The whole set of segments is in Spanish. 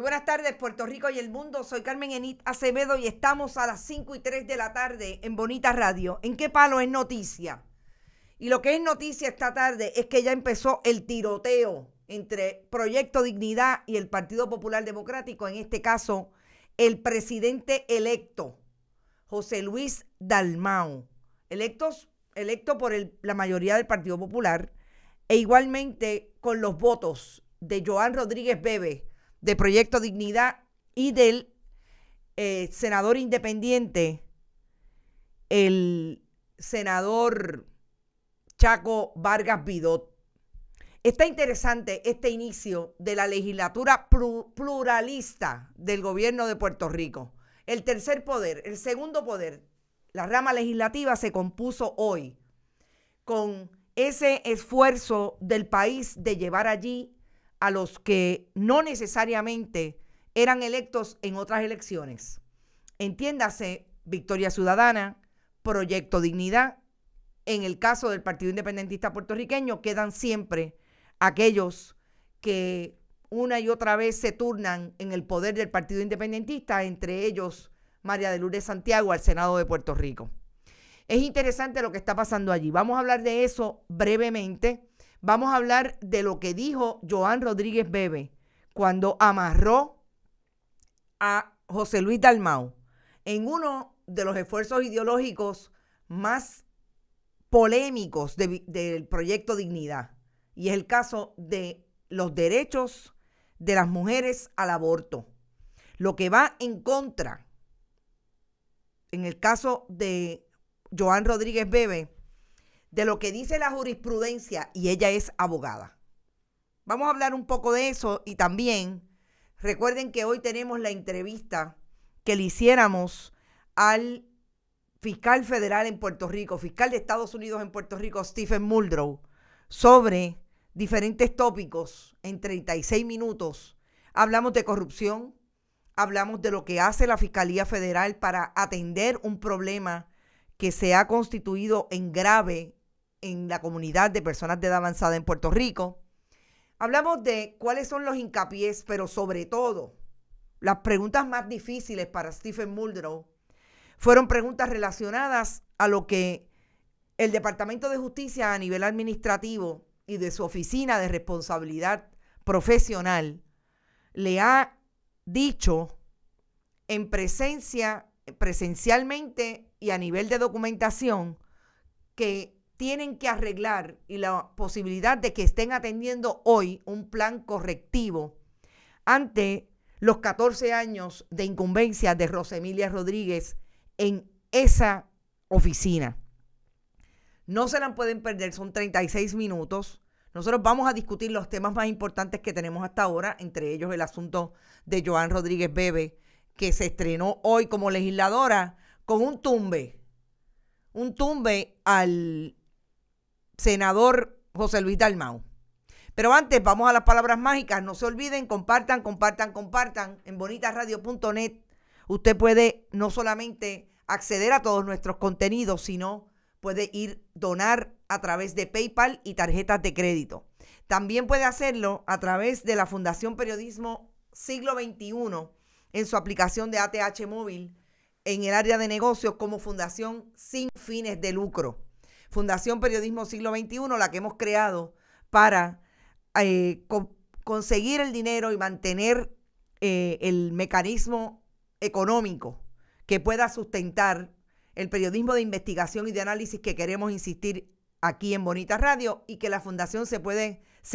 buenas tardes, Puerto Rico y el mundo. Soy Carmen Enit Acevedo y estamos a las 5:03 de la tarde en Bonita Radio. ¿En qué palo es noticia? Y lo que es noticia esta tarde es que ya empezó el tiroteo entre Proyecto Dignidad y el Partido Popular Democrático, en este caso, el presidente electo, José Luis Dalmau, electo por la mayoría del Partido Popular, e igualmente con los votos de Joan Rodríguez Bebe, de Proyecto Dignidad, y del senador independiente, el senador Chaco Vargas Vidot. Está interesante este inicio de la legislatura pluralista del gobierno de Puerto Rico. El tercer poder, el segundo poder, la rama legislativa, se compuso hoy con ese esfuerzo del país de llevar allí a los que no necesariamente eran electos en otras elecciones. Entiéndase, Victoria Ciudadana, Proyecto Dignidad. En el caso del Partido Independentista Puertorriqueño, quedan siempre aquellos que una y otra vez se turnan en el poder del Partido Independentista, entre ellos María de Lourdes Santiago al Senado de Puerto Rico. Es interesante lo que está pasando allí. Vamos a hablar de eso brevemente. Vamos a hablar de lo que dijo Joan Rodríguez Bebe cuando amarró a José Luis Dalmau en uno de los esfuerzos ideológicos más polémicos del Proyecto Dignidad, y es el caso de los derechos de las mujeres al aborto. Lo que va en contra, en el caso de Joan Rodríguez Bebe, de lo que dice la jurisprudencia, y ella es abogada. Vamos a hablar un poco de eso, y también recuerden que hoy tenemos la entrevista que le hiciéramos al fiscal federal en Puerto Rico, fiscal de Estados Unidos en Puerto Rico, Stephen Muldrow, sobre diferentes tópicos en 36 minutos. Hablamos de corrupción, hablamos de lo que hace la Fiscalía Federal para atender un problema que se ha constituido en grave en la comunidad de personas de edad avanzada en Puerto Rico. Hablamos de cuáles son los hincapiés, pero sobre todo, las preguntas más difíciles para Stephen Muldrow fueron preguntas relacionadas a lo que el Departamento de Justicia a nivel administrativo y de su oficina de responsabilidad profesional le ha dicho en presencialmente y a nivel de documentación, que tienen que arreglar, y la posibilidad de que estén atendiendo hoy un plan correctivo ante los 14 años de incumbencia de Rosemilia Rodríguez en esa oficina. No se la pueden perder, son 36 minutos. Nosotros vamos a discutir los temas más importantes que tenemos hasta ahora, entre ellos el asunto de Joan Rodríguez Bebe, que se estrenó hoy como legisladora con un tumbe al senador José Luis Dalmau. Pero antes, vamos a las palabras mágicas. No se olviden, compartan en bonitasradio.net. Usted puede no solamente acceder a todos nuestros contenidos, sino puede donar a través de PayPal y tarjetas de crédito. También puede hacerlo a través de la Fundación Periodismo Siglo XXI en su aplicación de ATH móvil en el área de negocios como Fundación sin fines de lucro. Fundación Periodismo Siglo XXI, la que hemos creado para conseguir el dinero y mantener el mecanismo económico que pueda sustentar el periodismo de investigación y de análisis que queremos insistir aquí en Bonita Radio, y que la fundación se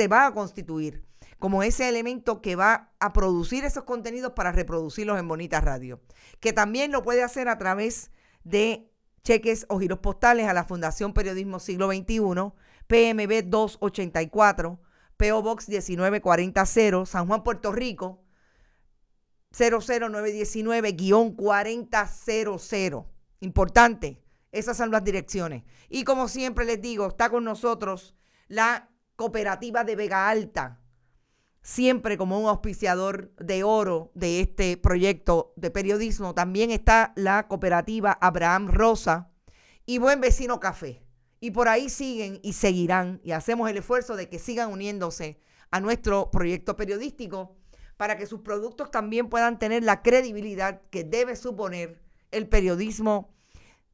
va a constituir como ese elemento que va a producir esos contenidos para reproducirlos en Bonita Radio, que también lo puede hacer a través de cheques o giros postales a la Fundación Periodismo Siglo XXI, PMB 284, P.O. Box 19400, San Juan, Puerto Rico, 00919-4000. Importante, esas son las direcciones. Y como siempre les digo, está con nosotros la cooperativa de Vega Alta, siempre como un auspiciador de oro de este proyecto de periodismo. También está la cooperativa Abraham Rosa y Buen Vecino Café. Y por ahí siguen y seguirán, y hacemos el esfuerzo de que sigan uniéndose a nuestro proyecto periodístico para que sus productos también puedan tener la credibilidad que debe suponer el periodismo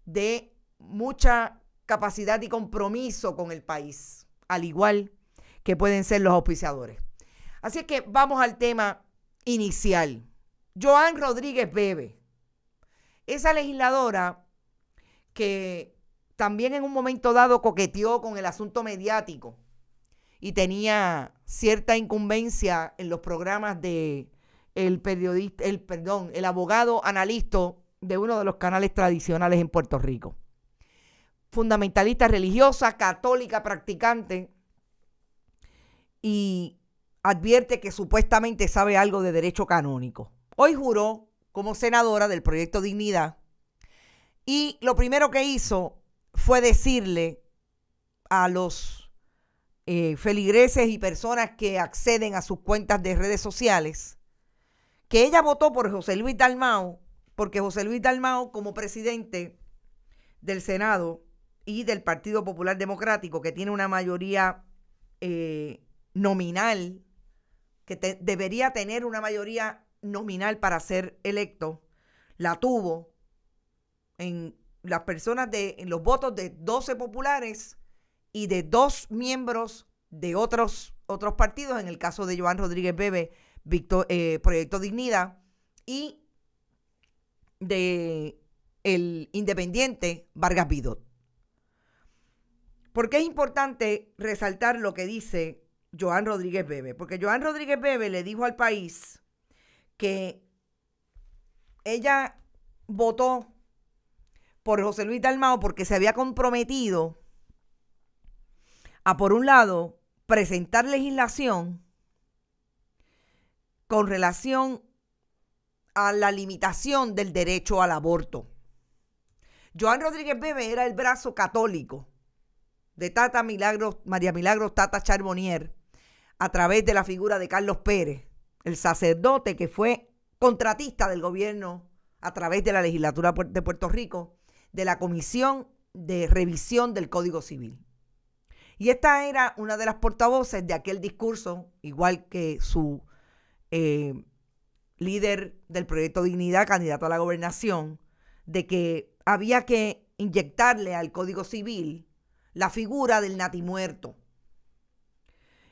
de mucha capacidad y compromiso con el país, al igual que pueden ser los auspiciadores. Así es que vamos al tema inicial. Joan Rodríguez Bebe, esa legisladora que también en un momento dado coqueteó con el asunto mediático y tenía cierta incumbencia en los programas de el abogado analista de uno de los canales tradicionales en Puerto Rico. Fundamentalista religiosa, católica practicante, y advierte que supuestamente sabe algo de derecho canónico. Hoy juró como senadora del Proyecto Dignidad y lo primero que hizo fue decirle a los feligreses y personas que acceden a sus cuentas de redes sociales que ella votó por José Luis Dalmau, porque José Luis Dalmau, como presidente del Senado y del Partido Popular Democrático, que tiene una mayoría nominal, que debería tener una mayoría nominal para ser electo, la tuvo en las personas en los votos de 12 populares y de 2 miembros de otros partidos, en el caso de Joan Rodríguez Bebe, Proyecto Dignidad, y de el independiente Vargas Vidot. ¿Por qué es importante resaltar lo que dice Joan Rodríguez Bebe? Porque Joan Rodríguez Bebe le dijo al país que ella votó por José Luis Dalmau porque se había comprometido a, por un lado, presentar legislación con relación a la limitación del derecho al aborto. Joan Rodríguez Bebe era el brazo católico de María Milagros Tata Charbonnier, a través de la figura de Carlos Pérez, el sacerdote que fue contratista del gobierno a través de la legislatura de Puerto Rico, de la Comisión de Revisión del Código Civil. Y esta era una de las portavoces de aquel discurso, igual que su líder del Proyecto Dignidad, candidato a la gobernación, de que había que inyectarle al Código Civil la figura del natimuerto.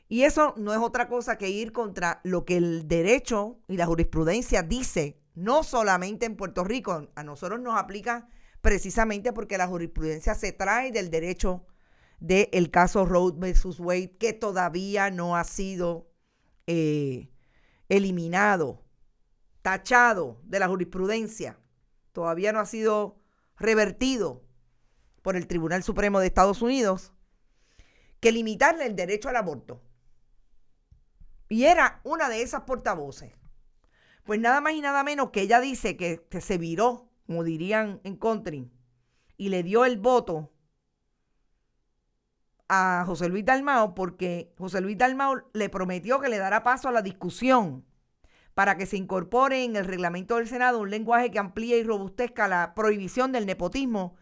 Y eso no es otra cosa que ir contra lo que el derecho y la jurisprudencia dice, no solamente en Puerto Rico, a nosotros nos aplica precisamente porque la jurisprudencia se trae del derecho del caso Roe versus Wade, que todavía no ha sido eliminado, tachado de la jurisprudencia, todavía no ha sido revertido por el Tribunal Supremo de Estados Unidos, que limitarle el derecho al aborto. Y era una de esas portavoces. Pues nada más y nada menos que ella dice que se viró, como dirían en country, y le dio el voto a José Luis Dalmau porque José Luis Dalmau le prometió que le dará paso a la discusión para que se incorpore en el reglamento del Senado un lenguaje que amplíe y robustezca la prohibición del nepotismo,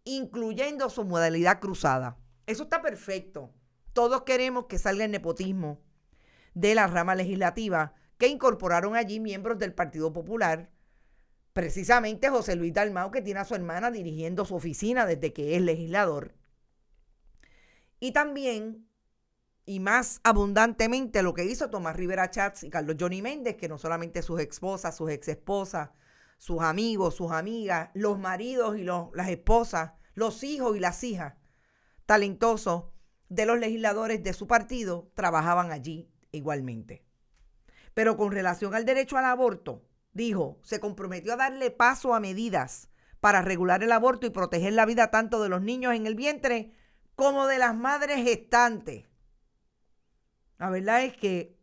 incluyendo su modalidad cruzada. Eso está perfecto. Todos queremos que salga el nepotismo de la rama legislativa, que incorporaron allí miembros del Partido Popular, precisamente José Luis Dalmau, que tiene a su hermana dirigiendo su oficina desde que es legislador. Y también, y más abundantemente, lo que hizo Tomás Rivera Chats y Carlos Johnny Méndez, que no solamente sus esposas, sus exesposas, sus amigos, sus amigas, los maridos y las esposas, los hijos y las hijas talentosos de los legisladores de su partido trabajaban allí igualmente. Pero con relación al derecho al aborto, dijo, se comprometió a darle paso a medidas para regular el aborto y proteger la vida tanto de los niños en el vientre como de las madres gestantes. La verdad es que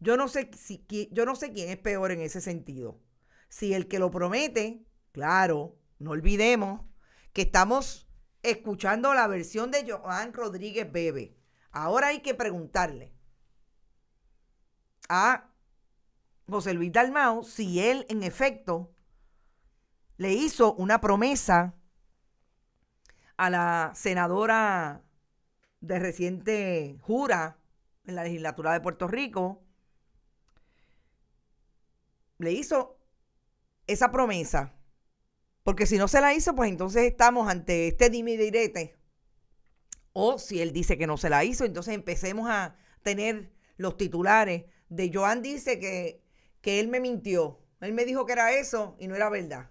yo no sé quién es peor en ese sentido. Si el que lo promete, claro, no olvidemos que estamos escuchando la versión de Joan Rodríguez Bebe. Ahora hay que preguntarle a José Luis Dalmau si él en efecto le hizo una promesa a la senadora de reciente jura en la legislatura de Puerto Rico, le hizo esa promesa. Porque si no se la hizo, pues entonces estamos ante este dime y direte. O si él dice que no se la hizo, entonces empecemos a tener los titulares de Joan dice que él me mintió. Él me dijo que era eso y no era verdad.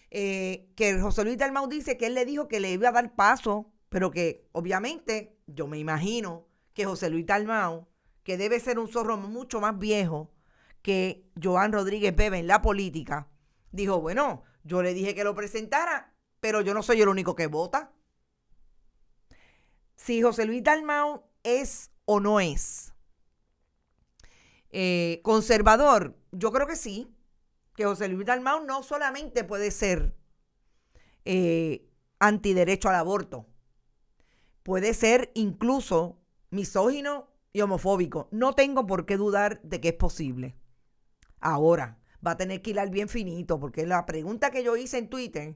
Que José Luis Dalmau dice que él le dijo que le iba a dar paso, pero que obviamente yo me imagino que José Luis Dalmau, que debe ser un zorro mucho más viejo que Joan Rodríguez Bebe en la política, dijo, bueno, yo le dije que lo presentara, pero yo no soy el único que vota. Si José Luis Dalmau es o no es conservador, yo creo que sí, que José Luis Dalmau no solamente puede ser antiderecho al aborto, puede ser incluso misógino y homofóbico. No tengo por qué dudar de que es posible. Ahora, va a tener que hilar bien finito, porque la pregunta que yo hice en Twitter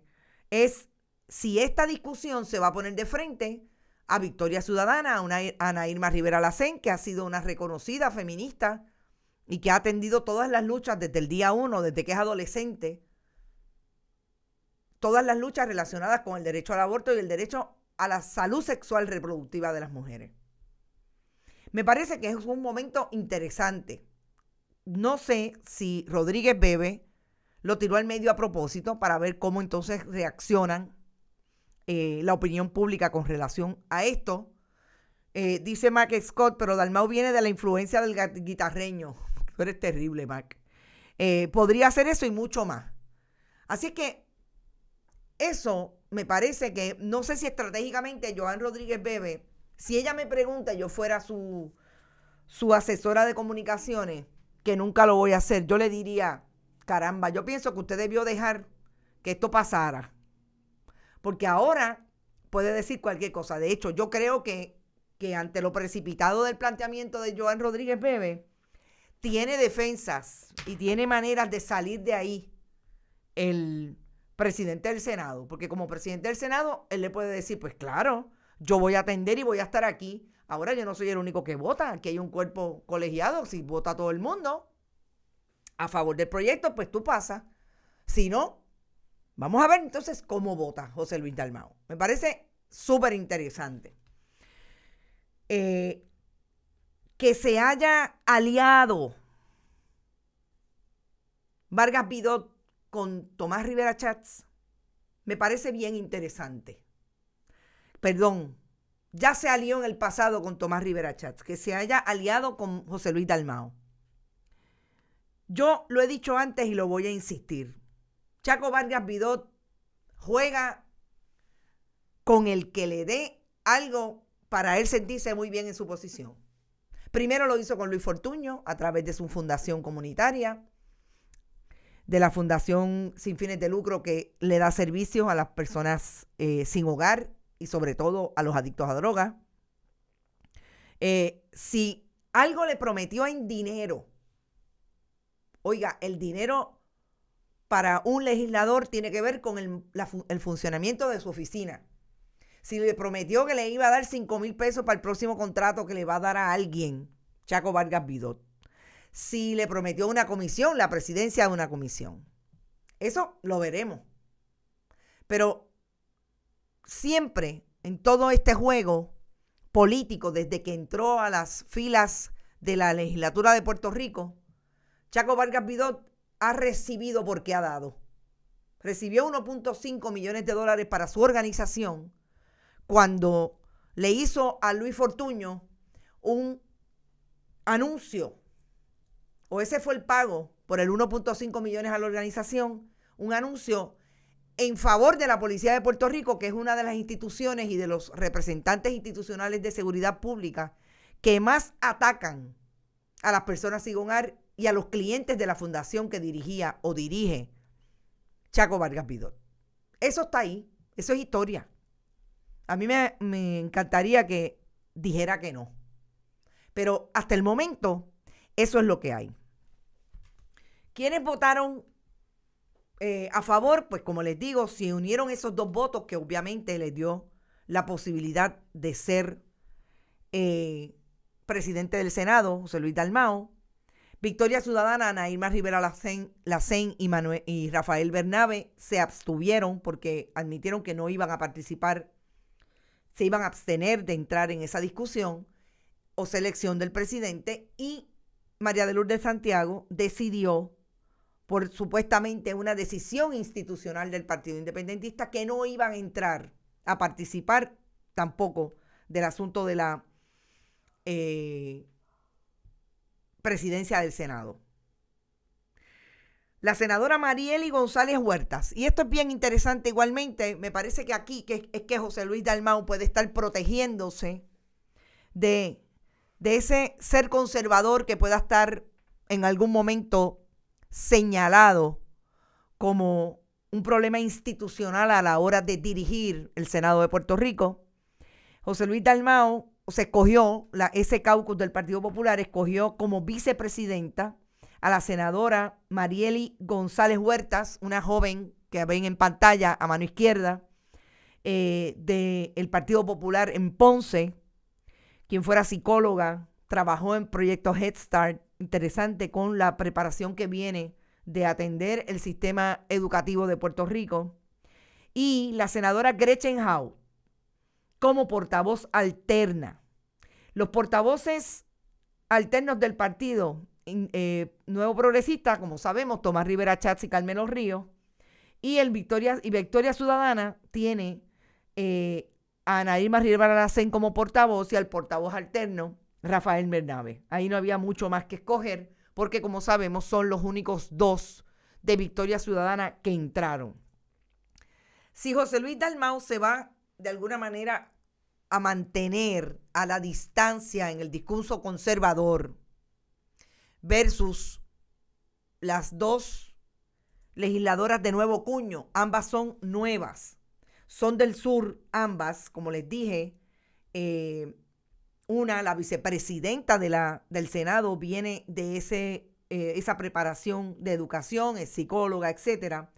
es si esta discusión se va a poner de frente a Victoria Ciudadana, a Ana Irma Rivera Lacén, que ha sido una reconocida feminista y que ha atendido todas las luchas desde el día 1, desde que es adolescente, todas las luchas relacionadas con el derecho al aborto y el derecho a la salud sexual reproductiva de las mujeres. Me parece que es un momento interesante. No sé si Rodríguez Bebe lo tiró al medio a propósito para ver cómo entonces reaccionan la opinión pública con relación a esto. Dice Mac Scott, pero Dalmau viene de la influencia del guitarreño. Tú eres terrible, Mac. Podría hacer eso y mucho más. Así que eso me parece que, no sé si estratégicamente Joan Rodríguez Bebe, si ella me pregunta, yo fuera su asesora de comunicaciones, que nunca lo voy a hacer, yo le diría, caramba, yo pienso que usted debió dejar que esto pasara. Porque ahora puede decir cualquier cosa. De hecho, yo creo que ante lo precipitado del planteamiento de Joan Rodríguez Bebe, tiene defensas y tiene maneras de salir de ahí el presidente del Senado. Porque como presidente del Senado, él le puede decir, pues claro, yo voy a atender y voy a estar aquí. Ahora yo no soy el único que vota. Aquí hay un cuerpo colegiado. Si vota todo el mundo a favor del proyecto, pues tú pasas. Si no, vamos a ver entonces cómo vota José Luis Dalmau. Me parece súper interesante. Que se haya aliado Vargas Vidot con Tomás Rivera Chats, me parece bien interesante. Perdón, ya se alió en el pasado con Tomás Rivera Chats, que se haya aliado con José Luis Dalmau. Yo lo he dicho antes y lo voy a insistir. Chaco Vargas Vidot juega con el que le dé algo para él sentirse muy bien en su posición. Primero lo hizo con Luis Fortuño a través de su fundación comunitaria, de la fundación sin fines de lucro que le da servicios a las personas sin hogar y sobre todo a los adictos a drogas. Si algo le prometió en dinero, oiga, el dinero para un legislador tiene que ver con el funcionamiento de su oficina. Si le prometió que le iba a dar 5,000 pesos para el próximo contrato que le va a dar a alguien, Chaco Vargas Vidot. Si le prometió una comisión, la presidencia de una comisión. Eso lo veremos. Pero siempre en todo este juego político, desde que entró a las filas de la legislatura de Puerto Rico, Chaco Vargas Vidot ha recibido porque ha dado. Recibió 1.5 millones de dólares para su organización cuando le hizo a Luis Fortuño un anuncio, o ese fue el pago por el 1.5 millones a la organización, un anuncio en favor de la Policía de Puerto Rico, que es una de las instituciones y de los representantes institucionales de seguridad pública que más atacan a las personas sin hogar y a los clientes de la fundación que dirigía o dirige Chaco Vargas Vidot. Eso está ahí, eso es historia. A mí me encantaría que dijera que no. Pero hasta el momento, eso es lo que hay. ¿Quiénes votaron a favor? Pues como les digo, se unieron esos dos votos que obviamente les dio la posibilidad de ser presidente del Senado, José Luis Dalmau. Victoria Ciudadana, Ana Irma Rivera Lacén y Rafael Bernabe se abstuvieron porque admitieron que no iban a participar, se iban a abstener de entrar en esa discusión o selección del presidente, y María de Lourdes Santiago decidió, por supuestamente una decisión institucional del Partido Independentista, que no iban a entrar a participar tampoco del asunto de la presidencia del Senado. La senadora Marieli González Huertas, y esto es bien interesante igualmente, me parece que aquí es que José Luis Dalmau puede estar protegiéndose de ese ser conservador que pueda estar en algún momento señalado como un problema institucional a la hora de dirigir el Senado de Puerto Rico. José Luis Dalmau se escogió, ese caucus del Partido Popular escogió como vicepresidenta a la senadora Marieli González Huertas, una joven que ven en pantalla a mano izquierda del Partido Popular en Ponce, quien fuera psicóloga, trabajó en proyectos Head Start, interesante, con la preparación que viene de atender el sistema educativo de Puerto Rico, y la senadora Gretchen Howe como portavoz alterna. Los portavoces alternos del partido Nuevo Progresista, como sabemos, Tomás Rivera Chats y Carmelo Ríos, y Victoria Ciudadana tiene a Ana Irma Rivera Lacén como portavoz y al portavoz alterno Rafael Bernabe. Ahí no había mucho más que escoger porque, como sabemos, son los únicos dos de Victoria Ciudadana que entraron. Si José Luis Dalmau se va de alguna manera a mantener a la distancia en el discurso conservador versus las dos legisladoras de nuevo cuño, ambas son nuevas, son del sur ambas, como les dije, una, la vicepresidenta del Senado, viene de esa preparación de educación, es psicóloga, etcétera,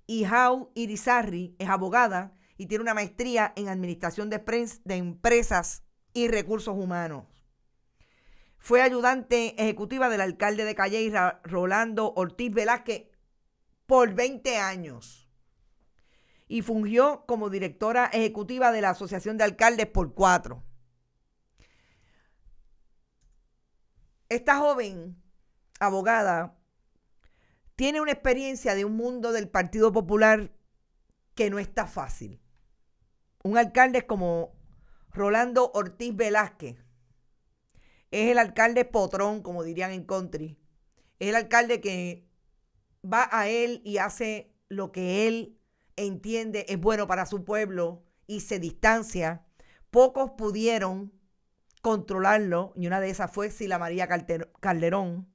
y Howe Irizarry es abogada y tiene una maestría en administración de empresas y recursos humanos. Fue ayudante ejecutiva del alcalde de Calley, Rolando Ortiz Velázquez, por 20 años. Y fungió como directora ejecutiva de la Asociación de Alcaldes por 4. Esta joven abogada tiene una experiencia de un mundo del Partido Popular que no está fácil. Un alcalde como Rolando Ortiz Velázquez es el alcalde potrón, como dirían en country. Es el alcalde que va a él y hace lo que él entiende es bueno para su pueblo y se distancia. Pocos pudieron controlarlo, y una de esas fue Sila María Calderón.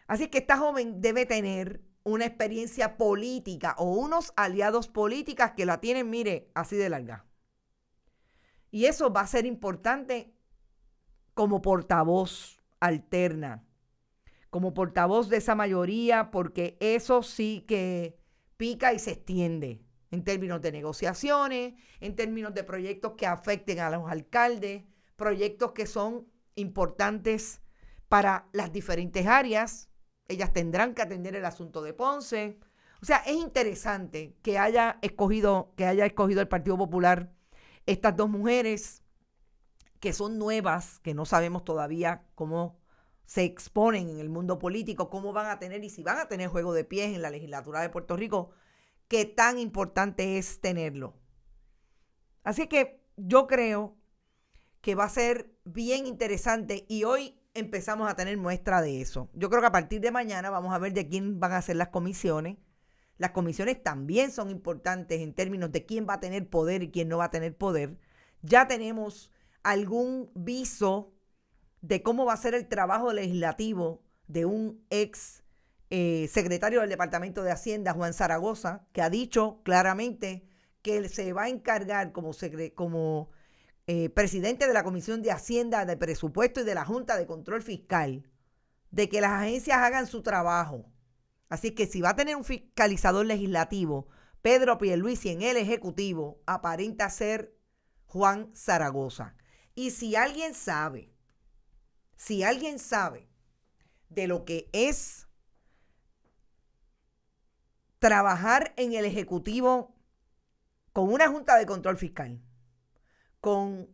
Así que esta joven debe tener una experiencia política o unos aliados políticos que la tienen, mire, así de larga. Y eso va a ser importante como portavoz alterna, como portavoz de esa mayoría, porque eso sí que pica y se extiende en términos de negociaciones, en términos de proyectos que afecten a los alcaldes, proyectos que son importantes para las diferentes áreas. Ellas tendrán que atender el asunto de Ponce. O sea, es interesante que haya escogido el Partido Popular estas dos mujeres que son nuevas, que no sabemos todavía cómo se exponen en el mundo político, cómo van a tener y si van a tener juego de pies en la legislatura de Puerto Rico, qué tan importante es tenerlo. Así que yo creo que va a ser bien interesante y hoy empezamos a tener muestra de eso. Yo creo que a partir de mañana vamos a ver de quién van a ser las comisiones. Las comisiones también son importantes en términos de quién va a tener poder y quién no va a tener poder. Ya tenemos algún viso de cómo va a ser el trabajo legislativo de un ex secretario del Departamento de Hacienda, Juan Zaragoza, que ha dicho claramente que él se va a encargar como presidente de la Comisión de Hacienda, de Presupuesto y de la Junta de Control Fiscal, de que las agencias hagan su trabajo. Así que si va a tener un fiscalizador legislativo, Pedro Pierluisi en el Ejecutivo, aparenta ser Juan Zaragoza. Y si alguien sabe de lo que es trabajar en el Ejecutivo con una Junta de Control Fiscal, con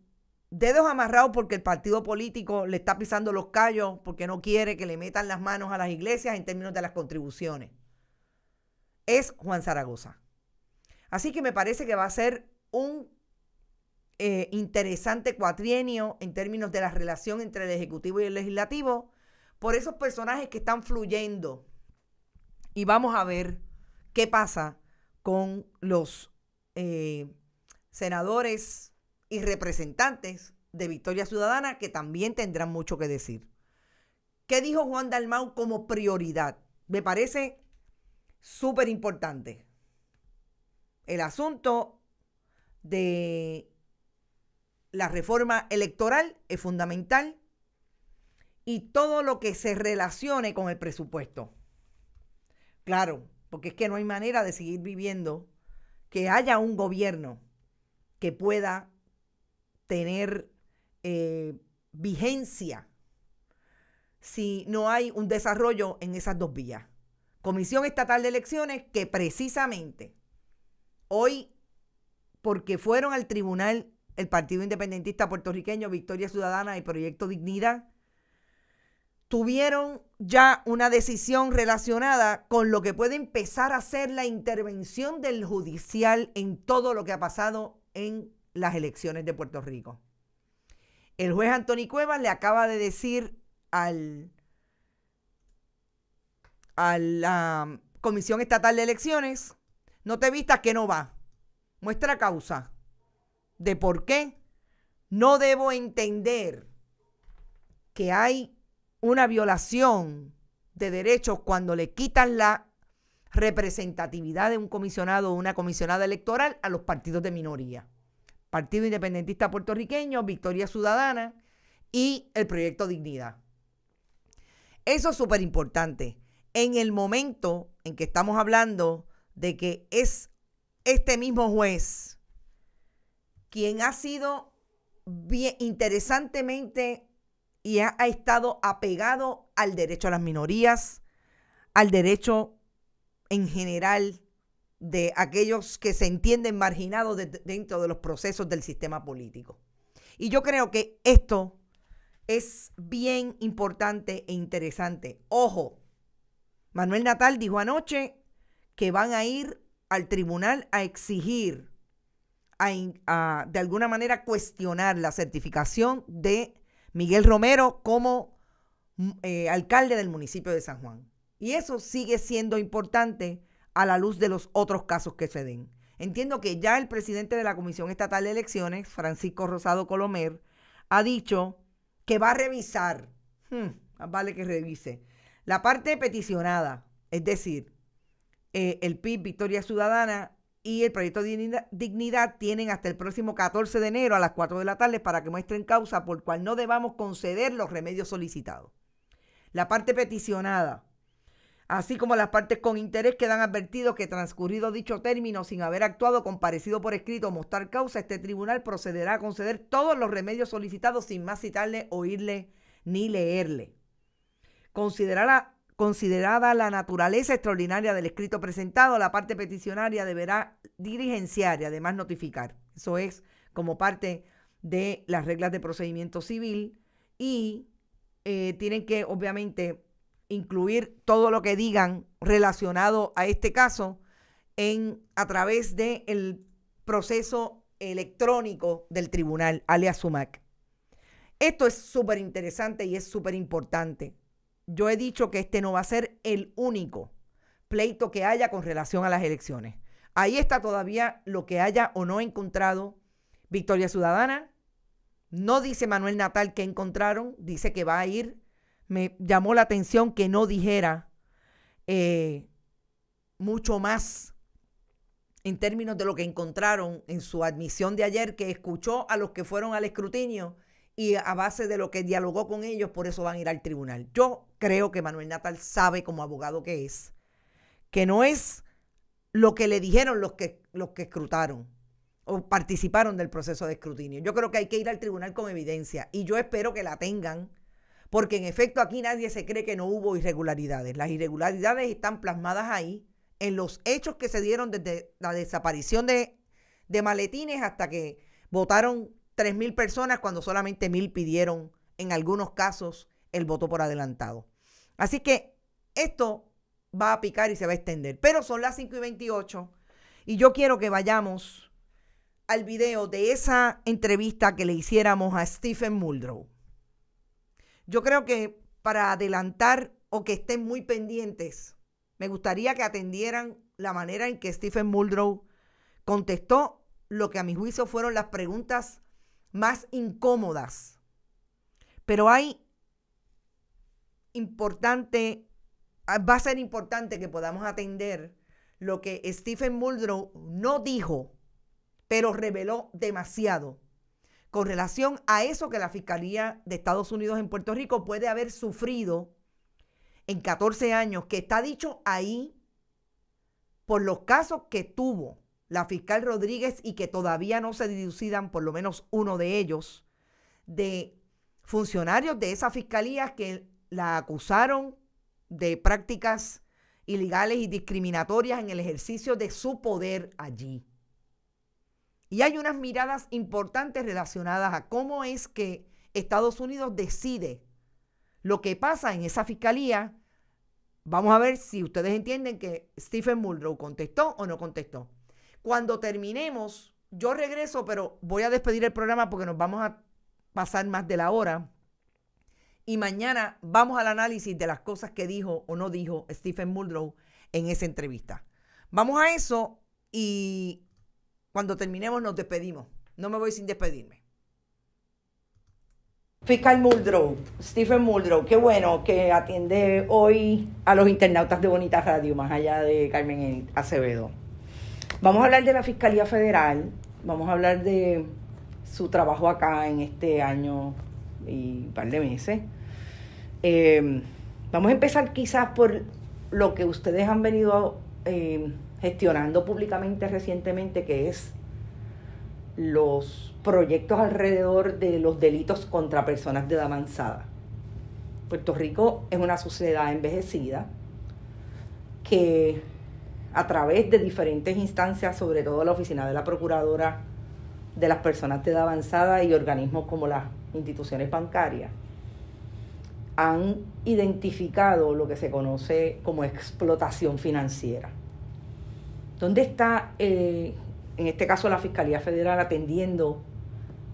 dedos amarrados porque el partido político le está pisando los callos porque no quiere que le metan las manos a las iglesias en términos de las contribuciones, es Juan Zaragoza. Así que me parece que va a ser un interesante cuatrienio en términos de la relación entre el Ejecutivo y el Legislativo por esos personajes que están fluyendo. Y vamos a ver qué pasa con los senadores y representantes de Victoria Ciudadana, que también tendrán mucho que decir. ¿Qué dijo Juan Dalmau como prioridad? Me parece súper importante. El asunto de la reforma electoral es fundamental y todo lo que se relacione con el presupuesto. Claro, porque es que no hay manera de seguir viviendo que haya un gobierno que pueda tener vigencia si no hay un desarrollo en esas dos vías. Comisión Estatal de Elecciones que precisamente hoy, porque fueron al tribunal el Partido Independentista Puertorriqueño, Victoria Ciudadana y Proyecto Dignidad, tuvieron ya una decisión relacionada con lo que puede empezar a ser la intervención del judicial en todo lo que ha pasado en las elecciones de Puerto Rico. El juez Anthony Cuevas le acaba de decir a la Comisión Estatal de Elecciones: no te vistas que no va. Muestra causa de por qué no debo entender que hay una violación de derechos cuando le quitan la representatividad de un comisionado o una comisionada electoral a los partidos de minoría. Partido Independentista Puertorriqueño, Victoria Ciudadana y el Proyecto Dignidad. Eso es súper importante. En el momento en que estamos hablando de que es este mismo juez quien ha sido bien interesantemente y ha estado apegado al derecho a las minorías, al derecho en general de aquellos que se entienden marginados dentro de los procesos del sistema político. Y yo creo que esto es bien importante e interesante. Ojo, Manuel Natal dijo anoche que van a ir al tribunal a exigir, de alguna manera cuestionar la certificación de Miguel Romero como alcalde del municipio de San Juan. Y eso sigue siendo importante a la luz de los otros casos que se den. Entiendo que ya el presidente de la Comisión Estatal de Elecciones, Francisco Rosado Colomer, ha dicho que va a revisar, vale que revise, la parte peticionada, es decir, el PIB, Victoria Ciudadana y el Proyecto Dignidad tienen hasta el próximo 14 de enero a las 4 de la tarde para que muestren causa por cual no debamos conceder los remedios solicitados. La parte peticionada, así como las partes con interés, quedan advertidos que transcurrido dicho término sin haber actuado comparecido por escrito o mostrar causa, este tribunal procederá a conceder todos los remedios solicitados sin más citarle, oírle ni leerle. Considerada la naturaleza extraordinaria del escrito presentado, la parte peticionaria deberá diligenciar y además notificar. Eso es como parte de las reglas de procedimiento civil y tienen que obviamente incluir todo lo que digan relacionado a este caso a través del proceso electrónico del tribunal, alias SUMAC. Esto es súper interesante y es súper importante. Yo he dicho que este no va a ser el único pleito que haya con relación a las elecciones. Ahí está todavía lo que haya o no encontrado Victoria Ciudadana. No dice Manuel Natal que encontraron, dice que va a ir. Me llamó la atención que no dijera mucho más en términos de lo que encontraron en su admisión de ayer, que escuchó a los que fueron al escrutinio y a base de lo que dialogó con ellos, por eso van a ir al tribunal. Yo creo que Manuel Natal sabe, como abogado que es, que no es lo que le dijeron los que escrutaron o participaron del proceso de escrutinio. Yo creo que hay que ir al tribunal con evidencia y yo espero que la tengan, porque en efecto aquí nadie se cree que no hubo irregularidades. Las irregularidades están plasmadas ahí en los hechos que se dieron desde la desaparición de maletines hasta que votaron 3,000 personas cuando solamente 1,000 pidieron, en algunos casos, el voto por adelantado. Así que esto va a picar y se va a extender. Pero son las 5:28 y yo quiero que vayamos al video de esa entrevista que le hiciéramos a Stephen Muldrow. Yo creo que para adelantar o que estén muy pendientes, me gustaría que atendieran la manera en que Stephen Muldrow contestó lo que a mi juicio fueron las preguntas más incómodas. Pero va a ser importante que podamos atender lo que Stephen Muldrow no dijo, pero reveló demasiado con relación a eso que la Fiscalía de Estados Unidos en Puerto Rico puede haber sufrido en 14 años, que está dicho ahí por los casos que tuvo la fiscal Rodríguez y que todavía no se dilucidan, por lo menos uno de ellos, de funcionarios de esa fiscalía que la acusaron de prácticas ilegales y discriminatorias en el ejercicio de su poder allí. Y hay unas miradas importantes relacionadas a cómo es que Estados Unidos decide lo que pasa en esa fiscalía. Vamos a ver si ustedes entienden que Stephen Muldrow contestó o no contestó. Cuando terminemos, yo regreso, pero voy a despedir el programa porque nos vamos a pasar más de la hora. Y mañana vamos al análisis de las cosas que dijo o no dijo Stephen Muldrow en esa entrevista. Vamos a eso y cuando terminemos nos despedimos. No me voy sin despedirme. Fiscal Muldrow, Stephen Muldrow, qué bueno que atiende hoy a los internautas de Bonita Radio, más allá de Carmen Acevedo. Vamos a hablar de la Fiscalía Federal, vamos a hablar de su trabajo acá en este año y un par de meses. Vamos a empezar quizás por lo que ustedes han venido gestionando públicamente recientemente, que es los proyectos alrededor de los delitos contra personas de edad avanzada. Puerto Rico es una sociedad envejecida que a través de diferentes instancias, sobre todo la Oficina de la Procuradora de las Personas de Edad Avanzada y organismos como las instituciones bancarias, han identificado lo que se conoce como explotación financiera. ¿Dónde está, en este caso, la Fiscalía Federal atendiendo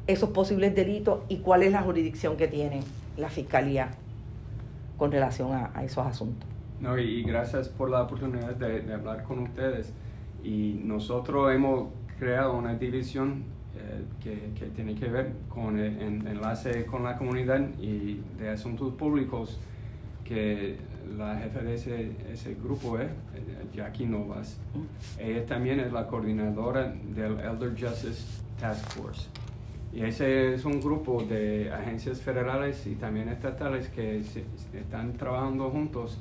esos posibles delitos y cuál es la jurisdicción que tiene la Fiscalía con relación a esos asuntos? No, y gracias por la oportunidad de hablar con ustedes. Y nosotros hemos creado una división que tiene que ver con el enlace con la comunidad y de asuntos públicos, que la jefa de ese grupo es Jackie Novas. Ella también es la coordinadora del Elder Justice Task Force. Y ese es un grupo de agencias federales y también estatales que están trabajando juntos.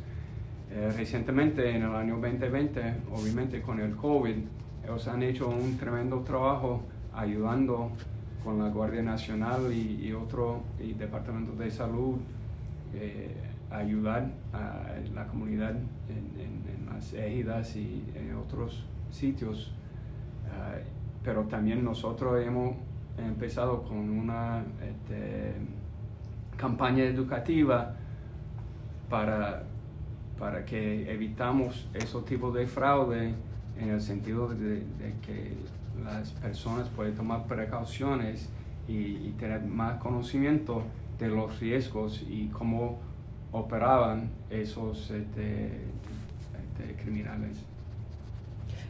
Recientemente, en el año 2020, obviamente con el COVID, ellos han hecho un tremendo trabajo ayudando con la Guardia Nacional y otros departamentos de salud, ayudar a la comunidad en las ejidas y en otros sitios. Pero también nosotros hemos empezado con una campaña educativa para que evitamos esos tipos de fraude, en el sentido de que las personas pueden tomar precauciones y tener más conocimiento de los riesgos y cómo operaban esos criminales.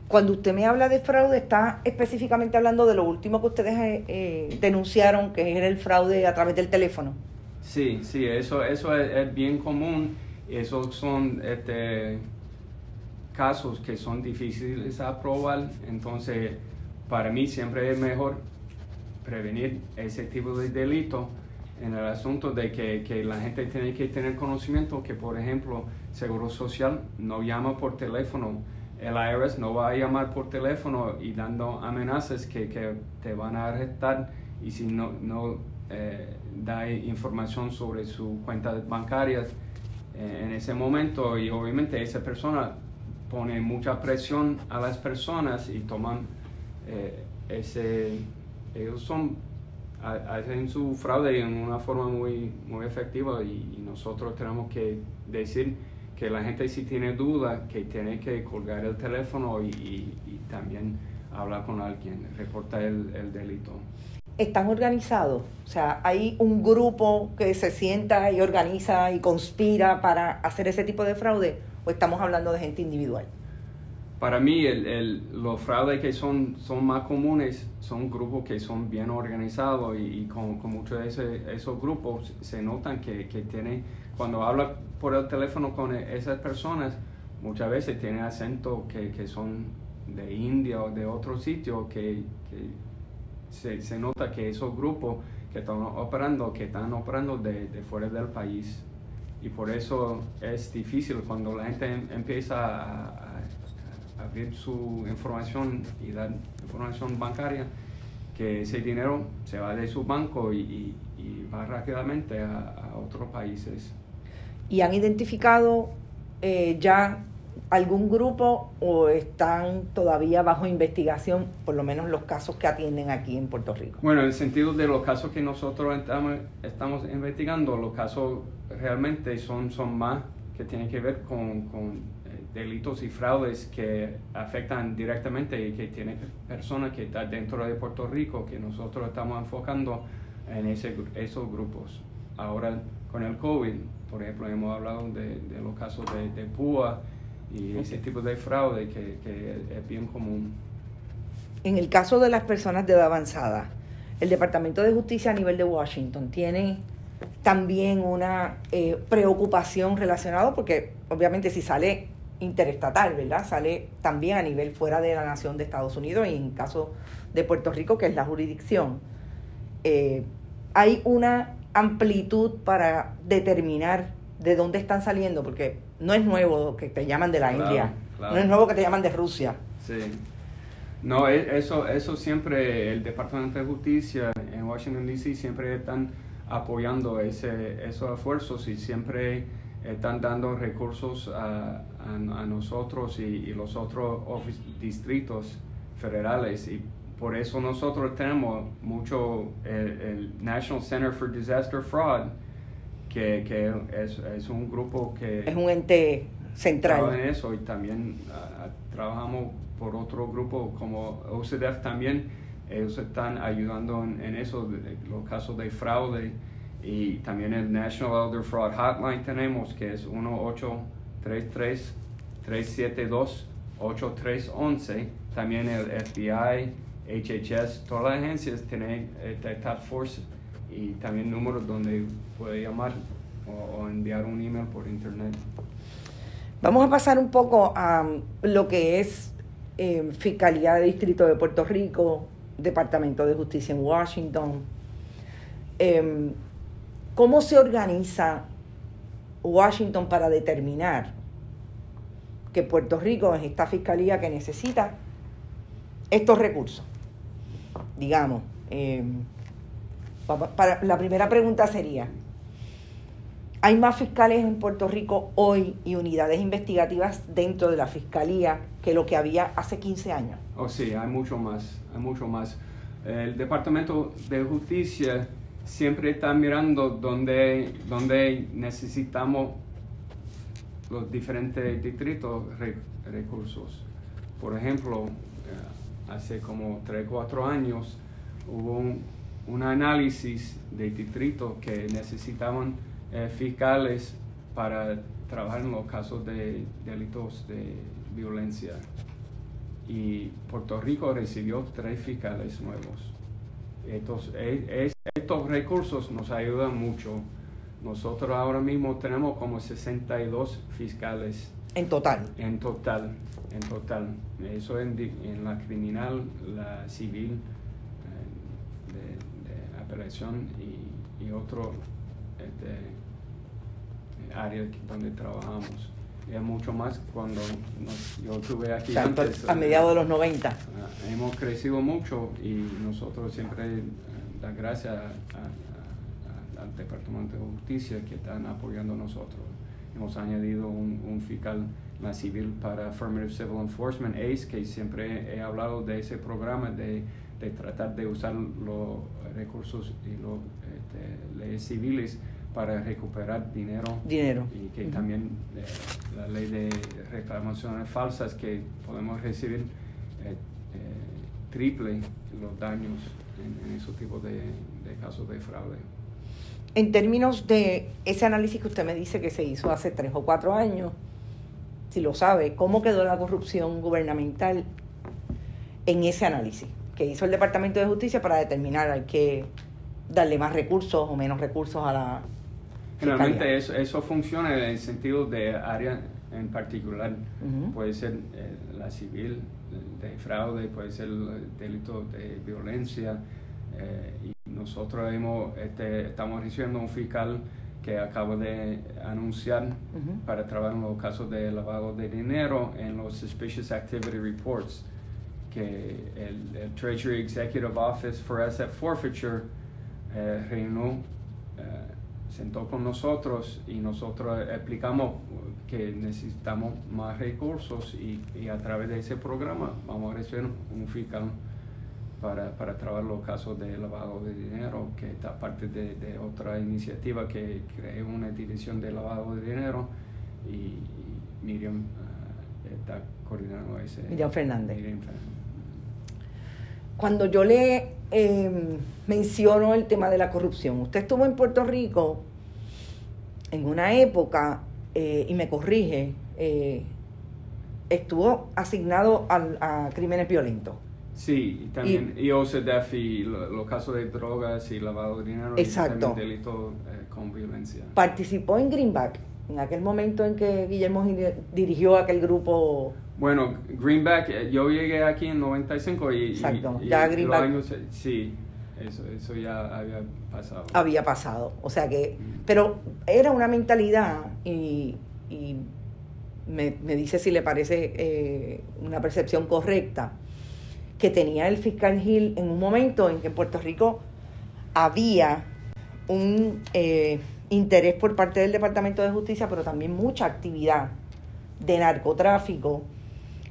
Cuando usted me habla de fraude, ¿está específicamente hablando de lo último que ustedes denunciaron, que era el fraude a través del teléfono? Sí, eso es bien común. Esos son casos que son difíciles a probar, entonces para mí siempre es mejor prevenir ese tipo de delito, en el asunto de que la gente tiene que tener conocimiento que, por ejemplo, Seguro Social no llama por teléfono, el IRS no va a llamar por teléfono y dando amenazas que te van a arrestar, y si no da información sobre su cuenta bancaria en ese momento, y obviamente esa persona pone mucha presión a las personas y toman ellos hacen su fraude en una forma muy efectiva, y nosotros tenemos que decir que la gente, si tiene duda, que tiene que colgar el teléfono y también hablar con alguien, reportar el delito. ¿Están organizados? O sea, ¿hay un grupo que se sienta y organiza y conspira para hacer ese tipo de fraude? ¿O estamos hablando de gente individual? Para mí, los fraudes que son más comunes son grupos que son bien organizados, y con muchos de esos grupos se notan que tienen, cuando habla por el teléfono con esas personas, muchas veces tienen acentos que son de India o de otro sitio, que se nota que esos grupos que están operando de fuera del país. Y por eso es difícil cuando la gente empieza a abrir su información y dar información bancaria, que ese dinero se va de su banco y va rápidamente a otros países. ¿Y han identificado ya algún grupo, o están todavía bajo investigación, por lo menos los casos que atienden aquí en Puerto Rico? Bueno, en el sentido de los casos que nosotros estamos investigando, los casos realmente son más que tienen que ver con delitos y fraudes que afectan directamente y que tienen personas que están dentro de Puerto Rico, que nosotros estamos enfocando en esos grupos. Ahora, con el COVID, por ejemplo, hemos hablado de los casos de PUA y ese tipo de fraude que es bien común. En el caso de las personas de edad avanzada, el Departamento de Justicia a nivel de Washington tiene también una preocupación relacionada, porque obviamente si sale interestatal, ¿verdad? Sale también a nivel fuera de la nación de Estados Unidos, y en caso de Puerto Rico, que es la jurisdicción, hay una amplitud para determinar de dónde están saliendo, porque no es nuevo que te llaman de la India, claro. No es nuevo que te llaman de Rusia. Sí. No, eso siempre, el Departamento de Justicia en Washington, D.C. siempre están apoyando esos esfuerzos, y siempre están dando recursos a nosotros y los otros distritos federales, y por eso nosotros tenemos mucho el National Center for Disaster Fraud, que es un grupo que es un ente central trabaja en eso, y también trabajamos por otro grupo como OCDF también. Ellos están ayudando en eso, los casos de fraude, y también el National Elder Fraud Hotline tenemos, que es 1-833-372-8311. También el FBI, HHS, todas las agencias tienen Task Force, y también números donde puede llamar o enviar un email por internet. Vamos a pasar un poco a lo que es Fiscalía de Distrito de Puerto Rico, Departamento de Justicia en Washington. ¿Cómo se organiza Washington para determinar que Puerto Rico es esta fiscalía que necesita estos recursos? Digamos, la primera pregunta sería: ¿hay más fiscales en Puerto Rico hoy y unidades investigativas dentro de la fiscalía que lo que había hace 15 años? Oh, sí, hay mucho más. El Departamento de Justicia siempre está mirando dónde necesitamos los diferentes distritos recursos. Por ejemplo, hace como 3 o 4 años hubo un análisis de distritos que necesitaban fiscales para trabajar en los casos de delitos de violencia, y Puerto Rico recibió 3 fiscales nuevos. Estos recursos nos ayudan mucho. Nosotros ahora mismo tenemos como 62 fiscales en total. Eso en la criminal, la civil, de apelación y otro área donde trabajamos. Es mucho más cuando yo estuve aquí tanto antes. A mediados de los 90. Hemos crecido mucho, y nosotros siempre damos gracias a al Departamento de Justicia que están apoyando a nosotros. Hemos añadido un fiscal en la civil para Affirmative Civil Enforcement, ACE, que siempre he hablado de ese programa de tratar de usar los recursos y las leyes civiles para recuperar dinero. Y que también la ley de reclamaciones falsas, que podemos recibir triple los daños en ese tipo de casos de fraude. En términos de ese análisis que usted me dice que se hizo hace 3 o 4 años, si lo sabe, ¿cómo quedó la corrupción gubernamental en ese análisis que hizo el Departamento de Justicia para determinar hay que darle más recursos o menos recursos a la Generalmente eso funciona en el sentido de área en particular. Puede ser la civil, de fraude, puede ser delito de violencia. Y nosotros estamos recibiendo un fiscal que acaba de anunciar para trabajar en los casos de lavado de dinero en los Suspicious Activity Reports, que el Treasury Executive Office for Asset Forfeiture sentó con nosotros y nosotros explicamos que necesitamos más recursos y a través de ese programa vamos a recibir un fiscal para trabajar los casos de lavado de dinero, que está parte de otra iniciativa que creó una división de lavado de dinero y Miriam está coordinando ese. Miriam Fernández. Cuando yo le menciono el tema de la corrupción, usted estuvo en Puerto Rico en una época, y me corrige, estuvo asignado a crímenes violentos. Sí, y también OCDEF y los casos de drogas y lavado de dinero. Exacto. Y también delitos con violencia. Participó en Greenback, en aquel momento en que Guillermo dirigió aquel grupo. Bueno, Greenback, yo llegué aquí en 95 y... Exacto, y ya Greenback... Años, sí, eso ya había pasado. Había pasado, o sea que... Pero era una mentalidad y me dice si le parece una percepción correcta, que tenía el fiscal Hill en un momento en que en Puerto Rico había un interés por parte del Departamento de Justicia, pero también mucha actividad de narcotráfico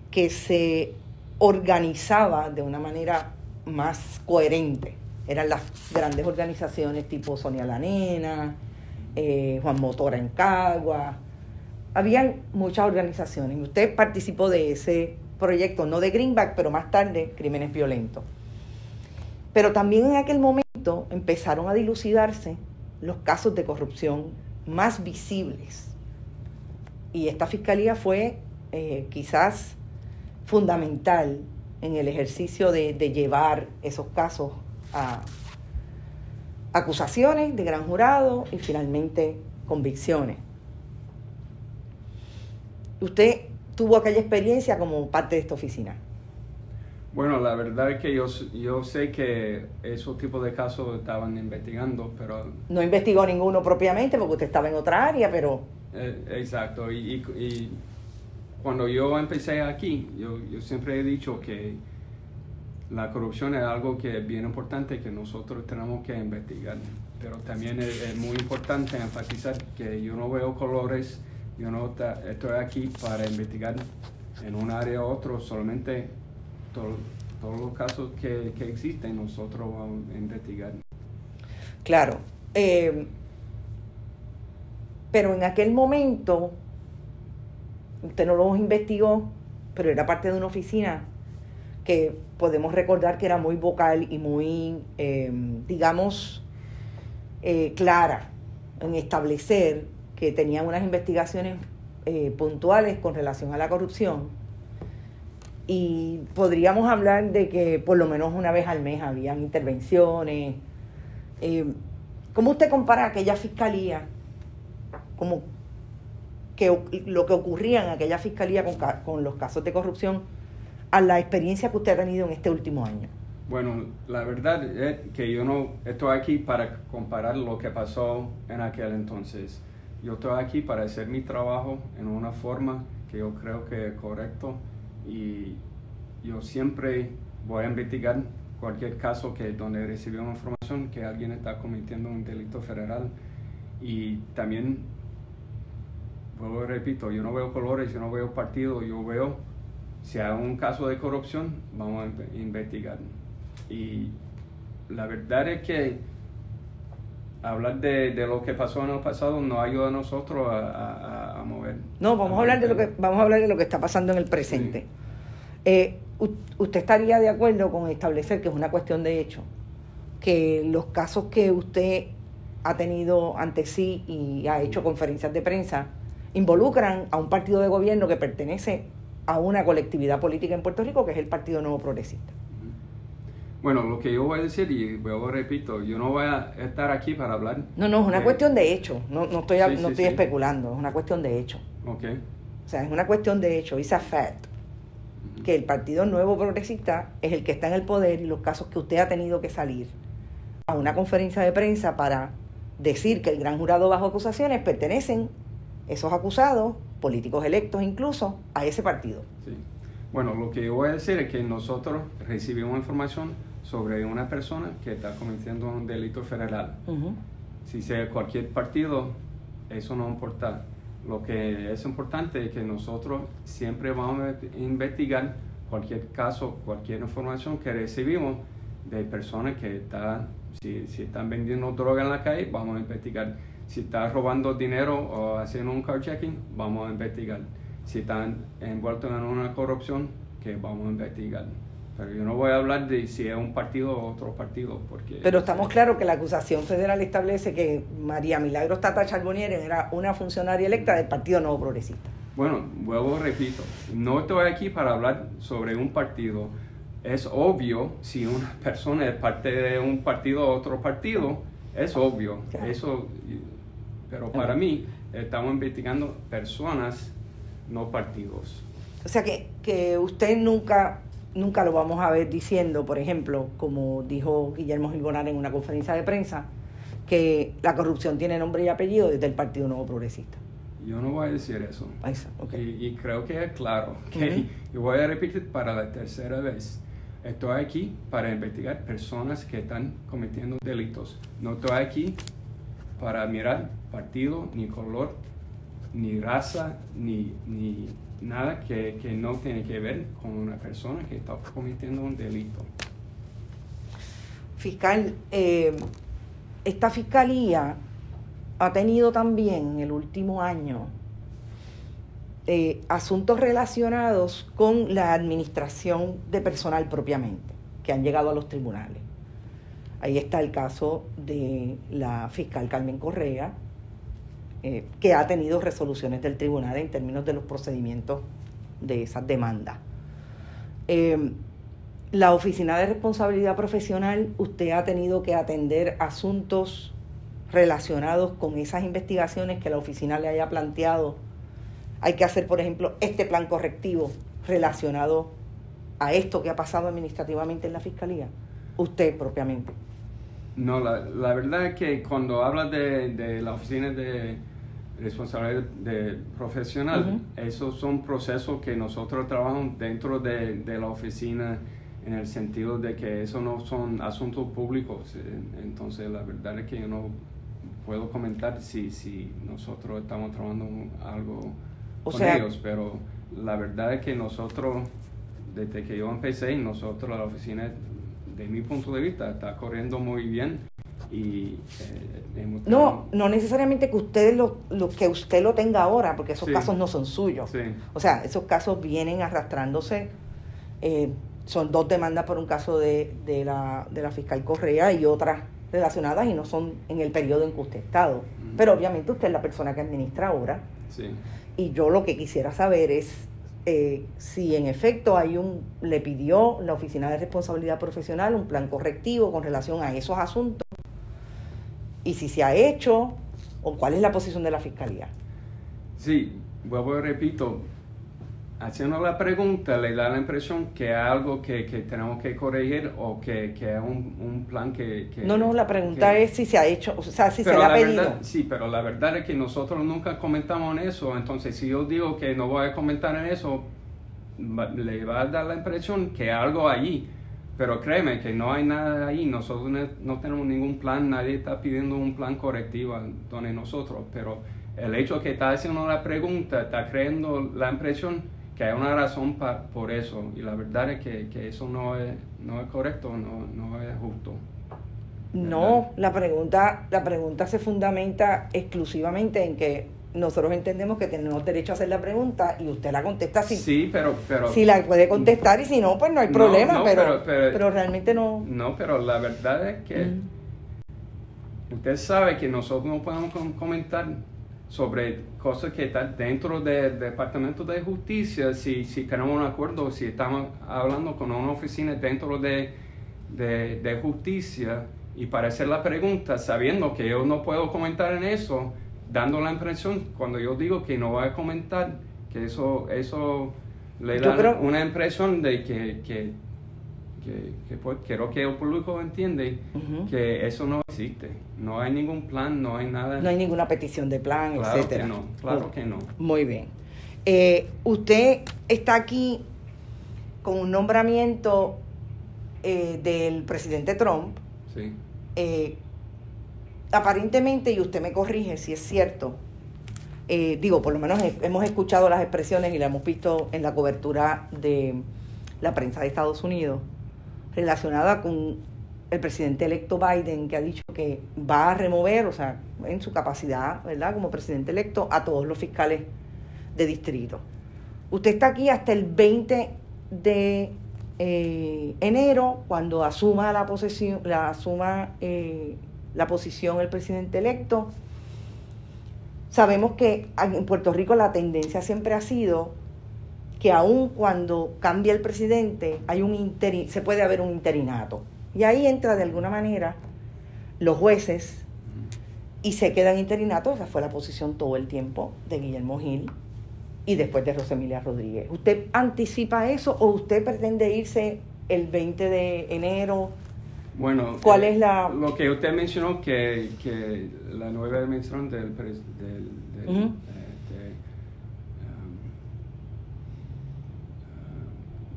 que se organizaba de una manera más coherente. Eran las grandes organizaciones tipo Sonia la Nena, Juan Motora en Cagua. Habían muchas organizaciones y usted participó de ese proyecto, no de Greenback, pero más tarde Crímenes Violentos. Pero también en aquel momento empezaron a dilucidarse los casos de corrupción más visibles. Y esta fiscalía fue quizás fundamental en el ejercicio de llevar esos casos a acusaciones de gran jurado y finalmente convicciones. Usted tuvo aquella experiencia como parte de esta oficina. Bueno, la verdad es que yo sé que esos tipos de casos estaban investigando, pero... No investigó ninguno propiamente porque usted estaba en otra área, pero... exacto, y cuando yo empecé aquí, yo siempre he dicho que la corrupción es algo que es bien importante, que nosotros tenemos que investigar, pero también es muy importante enfatizar que yo no veo colores, yo no estoy aquí para investigar en un área u otro, solamente todos los casos que existen nosotros vamos a investigar. Claro, pero en aquel momento usted no los investigó, pero era parte de una oficina que podemos recordar que era muy vocal y muy, digamos, clara en establecer que tenían unas investigaciones puntuales con relación a la corrupción. Y podríamos hablar de que por lo menos una vez al mes habían intervenciones. ¿Cómo usted compara aquella fiscalía, como que lo que ocurría en aquella fiscalía con los casos de corrupción, a la experiencia que usted ha tenido en este último año? Bueno, la verdad es que yo no estoy aquí para comparar lo que pasó en aquel entonces. Yo estoy aquí para hacer mi trabajo en una forma que yo creo que es correcto y yo siempre voy a investigar cualquier caso donde recibimos información que alguien está cometiendo un delito federal. Y también, vuelvo y repito, yo no veo colores, yo no veo partido, yo veo si hay un caso de corrupción, vamos a investigar. Y la verdad es que hablar de lo que pasó en el pasado no ayuda a nosotros a mover. No, vamos a hablar de lo que está pasando en el presente. Sí. ¿Usted estaría de acuerdo con establecer que es una cuestión de hecho? Que los casos que usted ha tenido ante sí y ha hecho conferencias de prensa involucran a un partido de gobierno que pertenece a una colectividad política en Puerto Rico, que es el Partido Nuevo Progresista. Bueno, lo que yo voy a decir, y luego repito, yo no voy a estar aquí para hablar... No, es una cuestión de hecho, no estoy especulando, es una cuestión de hecho. Okay. O sea, es una cuestión de hecho, it's a fact, que el Partido Nuevo Progresista es el que está en el poder y los casos que usted ha tenido que salir a una conferencia de prensa para decir que el gran jurado bajo acusaciones pertenecen, esos acusados, políticos electos incluso, a ese partido. Sí. Bueno, lo que yo voy a decir es que nosotros recibimos información sobre una persona que está cometiendo un delito federal. Si sea cualquier partido, eso no importa. Lo que es importante es que nosotros siempre vamos a investigar cualquier caso, cualquier información que recibimos de personas que si están vendiendo droga en la calle, vamos a investigar. Si están robando dinero o haciendo un carjacking, vamos a investigar. Si están envueltos en una corrupción, que vamos a investigar. Pero yo no voy a hablar de si es un partido o otro partido. Pero estamos claros que la acusación federal establece que María Milagros Tata Charbonnier era una funcionaria electa del Partido Nuevo Progresista. Bueno, luego repito, no estoy aquí para hablar sobre un partido. Es obvio si una persona es parte de un partido o otro partido, es obvio. Claro. Eso, pero para mí, estamos investigando personas, no partidos. O sea que usted nunca lo vamos a ver diciendo, por ejemplo, como dijo Guillermo Gil Bonal en una conferencia de prensa, que la corrupción tiene nombre y apellido desde el Partido Nuevo Progresista. Yo no voy a decir eso. Okay. Y creo que es claro. Okay. Y voy a repetir para la tercera vez. Estoy aquí para investigar personas que están cometiendo delitos. No estoy aquí para mirar partido, ni color, ni raza, ni nada que no tiene que ver con una persona que está cometiendo un delito. Fiscal, esta fiscalía ha tenido también en el último año asuntos relacionados con la administración de personal propiamente, que han llegado a los tribunales. Ahí está el caso de la fiscal Carmen Correa, que ha tenido resoluciones del tribunal en términos de los procedimientos de esas demandas. La Oficina de Responsabilidad Profesional, usted ha tenido que atender asuntos relacionados con esas investigaciones que la oficina le haya planteado. Hay que hacer, por ejemplo, este plan correctivo relacionado a esto que ha pasado administrativamente en la Fiscalía. Usted propiamente. No, la verdad es que cuando habla de la Oficina de Responsabilidad Profesional, esos son procesos que nosotros trabajamos dentro de la oficina, en el sentido de que eso no son asuntos públicos. Entonces la verdad es que yo no puedo comentar si nosotros estamos trabajando algo con ellos, pero la verdad es que nosotros, desde que yo empecé, la oficina, de mi punto de vista, está corriendo muy bien. Y no necesariamente que usted que usted lo tenga ahora, porque esos casos no son suyos. Sí. O sea, esos casos vienen arrastrándose. Son 2 demandas por un caso de la fiscal Correa y otras relacionadas, y no son en el periodo en que usted ha estado. Pero obviamente usted es la persona que administra ahora. Sí. Y yo lo que quisiera saber es si en efecto le pidió la Oficina de Responsabilidad Profesional un plan correctivo con relación a esos asuntos, y si se ha hecho, o cuál es la posición de la Fiscalía. Sí, vuelvo y repito, haciendo la pregunta le da la impresión que hay algo que tenemos que corregir, o que es un plan que... No, la pregunta es si se ha hecho, o sea, si se le ha pedido. Sí, pero la verdad es que nosotros nunca comentamos en eso. Entonces, si yo digo que no voy a comentar en eso, le va a dar la impresión que hay algo allí. Pero créeme que no hay nada ahí, nosotros no tenemos ningún plan, nadie está pidiendo un plan correctivo donde nosotros, pero el hecho que está haciendo la pregunta está creando la impresión que hay una razón por eso, y la verdad es que eso no es correcto, no es justo. No, la pregunta se fundamenta exclusivamente en que nosotros entendemos que tenemos derecho a hacer la pregunta y usted la contesta sí, pero si la puede contestar, y si no, pues no hay problema, pero realmente no. No, pero la verdad es que usted sabe que nosotros no podemos comentar sobre cosas que están dentro del Departamento de Justicia si tenemos un acuerdo, si estamos hablando con una oficina dentro de Justicia, y para hacer la pregunta sabiendo que yo no puedo comentar en eso, dando la impresión, cuando yo digo que no voy a comentar, que eso le da una impresión de que pues, quiero que el público entiende que eso no existe. No hay ningún plan, no hay nada. No hay ninguna petición de plan, claro etcétera. Claro que no. Muy bien. Usted está aquí con un nombramiento del presidente Trump. Sí. Aparentemente, y usted me corrige si es cierto, por lo menos hemos escuchado las expresiones y las hemos visto en la cobertura de la prensa de Estados Unidos relacionada con el presidente electo Biden, que ha dicho que va a remover, o sea, en su capacidad, ¿verdad?, como presidente electo, a todos los fiscales de distrito. Usted está aquí hasta el 20 de enero, cuando asuma la posición el presidente electo. Sabemos que en Puerto Rico la tendencia siempre ha sido que aun cuando cambia el presidente se puede haber un interinato, y ahí entra de alguna manera los jueces y se quedan interinatos. Esa fue la posición todo el tiempo de Guillermo Gil y después de Rosemilia Rodríguez. ¿Usted anticipa eso o usted pretende irse el 20 de enero? Bueno, ¿cuál es la...? Lo que usted mencionó, que la nueva administración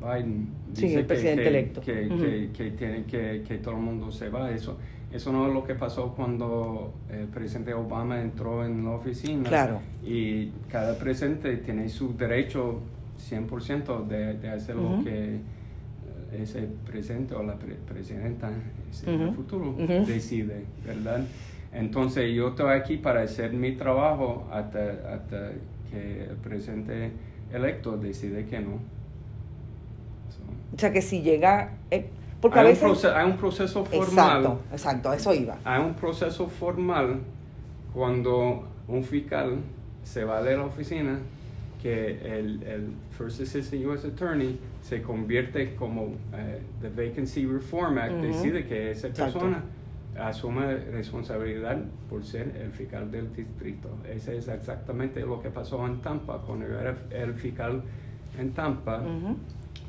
Biden dice el presidente electo. Que tiene que todo el mundo se va. Eso no es lo que pasó cuando el presidente Obama entró en la oficina. Claro. Y cada presidente tiene su derecho 100% de hacer lo que ese presidente o la presidenta en el futuro decide, ¿verdad? Entonces yo estoy aquí para hacer mi trabajo hasta que el presidente electo decide que no. O sea, que si llega... porque hay un proceso formal. Exacto, eso iba. Hay un proceso formal cuando un fiscal se va de la oficina, que el First Assistant U.S. Attorney se convierte como the Vacancy Reform Act, decide que esa persona asume responsabilidad por ser el fiscal del distrito. Ese es exactamente lo que pasó en Tampa. Cuando yo era el fiscal en Tampa,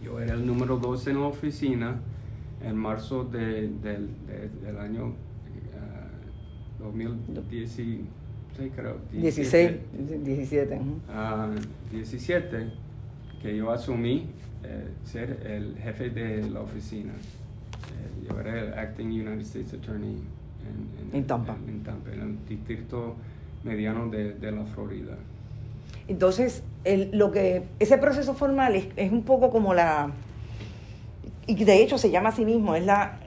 yo era el número 2 en la oficina en marzo del año 2016, creo. 17. 17, que yo asumí ser el jefe de la oficina. Yo era el Acting United States Attorney en Tampa, en el distrito mediano de la Florida. Entonces, ese proceso formal es un poco como y de hecho se llama a sí mismo, es la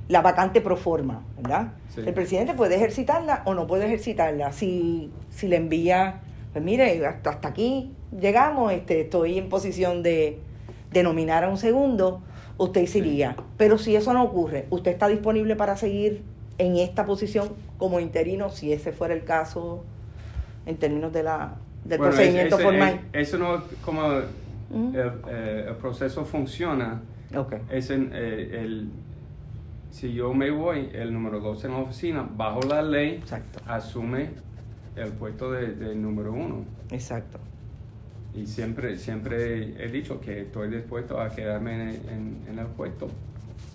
vacante pro forma, ¿verdad? Sí. El presidente puede ejercitarla o no puede ejercitarla. Si le envía, pues mire, hasta aquí llegamos, estoy en posición de nominar a un segundo, usted se iría. Pero si eso no ocurre, ¿usted está disponible para seguir en esta posición como interino, si ese fuera el caso, en términos del procedimiento formal? Eso no es como el proceso funciona. Okay. Si yo me voy, el número 2 en la oficina, bajo la ley, exacto, asume el puesto de número 1. Exacto. Y siempre he dicho que estoy dispuesto a quedarme en el puesto,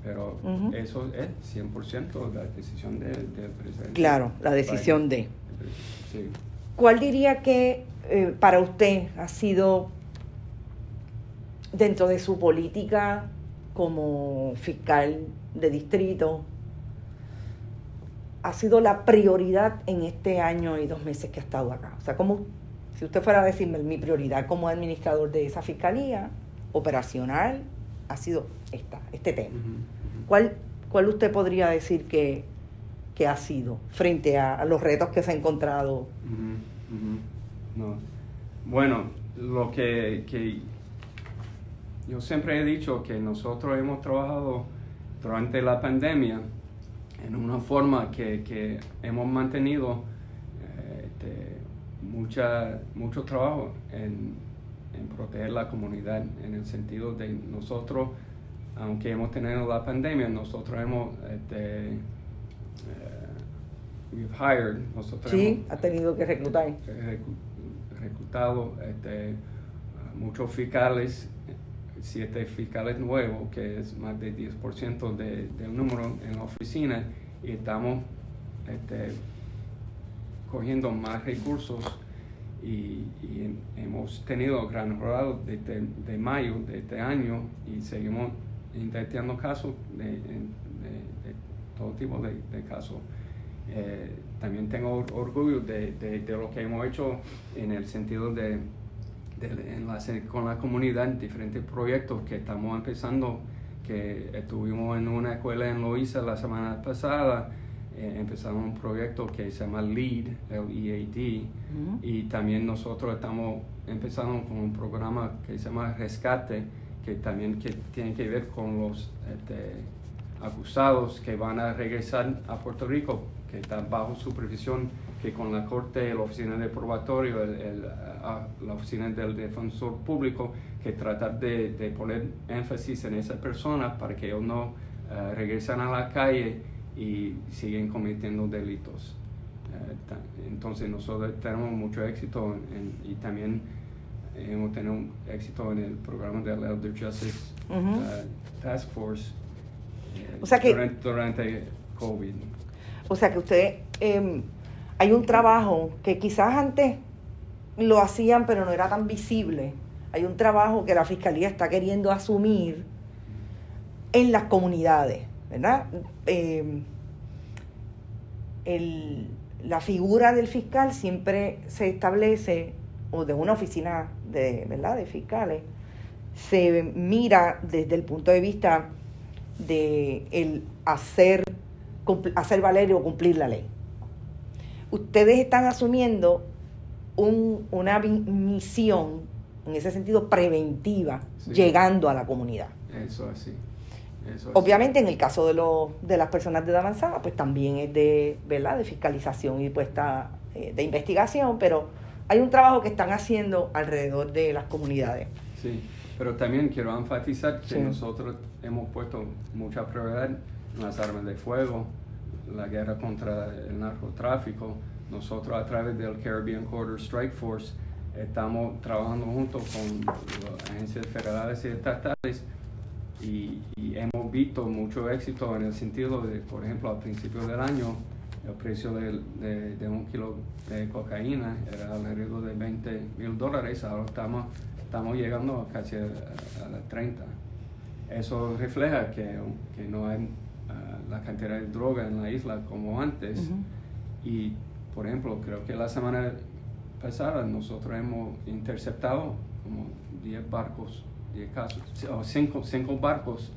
pero eso es 100% la decisión del presidente. Claro, la decisión Sí. ¿Cuál diría que para usted ha sido dentro de su política como fiscal de distrito, ha sido la prioridad en este año y 2 meses que ha estado acá? O sea, como si usted fuera a decirme mi prioridad como administrador de esa fiscalía operacional, ha sido este tema. ¿Cuál usted podría decir que ha sido frente a los retos que se ha encontrado? No. Bueno, lo que yo siempre he dicho que nosotros hemos trabajado durante la pandemia en una forma que hemos mantenido mucho trabajo en proteger la comunidad, en el sentido de nosotros, aunque hemos tenido la pandemia, nosotros hemos we've hired, nosotros ha tenido que reclutar. Reclutado muchos fiscales, 7 fiscales nuevos, que es más del 10% del número en la oficina, y estamos cogiendo más recursos y hemos tenido gran rollo de mayo de este año y seguimos intentando casos de todo tipo de casos. También tengo orgullo de lo que hemos hecho en el sentido de enlace con la comunidad, diferentes proyectos que estamos empezando, que estuvimos en una escuela en Loíza la semana pasada, empezamos un proyecto que se llama LEAD, L-E-A-D, y también nosotros estamos empezando con un programa que se llama Rescate, que tiene que ver con los acusados que van a regresar a Puerto Rico, que están bajo supervisión, que con la Corte, la Oficina de Probatorio, la Oficina del Defensor Público, que tratar de poner énfasis en esas personas para que ellos no regresen a la calle y siguen cometiendo delitos. Entonces nosotros tenemos mucho éxito y también hemos tenido un éxito en el programa del Elder Justice Task Force o sea que, durante COVID. O sea que usted, hay un trabajo que quizás antes lo hacían pero no era tan visible. Hay un trabajo que la Fiscalía está queriendo asumir en las comunidades, ¿verdad? La figura del fiscal siempre se establece, o de una oficina de fiscales, se mira desde el punto de vista de el hacer valer o cumplir la ley. Ustedes están asumiendo una misión, en ese sentido, preventiva, sí, llegando a la comunidad. Eso es así. Obviamente, en el caso de las personas de edad avanzada, pues también es de fiscalización y puesta de investigación, pero hay un trabajo que están haciendo alrededor de las comunidades. Sí, pero también quiero enfatizar que nosotros hemos puesto mucha prioridad en las armas de fuego, la guerra contra el narcotráfico. Nosotros, a través del Caribbean Corridor Strike Force, estamos trabajando junto con las agencias federales y estatales y hemos visto mucho éxito en el sentido de, por ejemplo, al principio del año, el precio de un kilo de cocaína era alrededor de $20,000. Ahora estamos llegando a casi a las 30. Eso refleja que no hay la cantidad de droga en la isla como antes. Y, por ejemplo, creo que la semana pasada nosotros hemos interceptado como 10 barcos, 10 casos, o 5 barcos,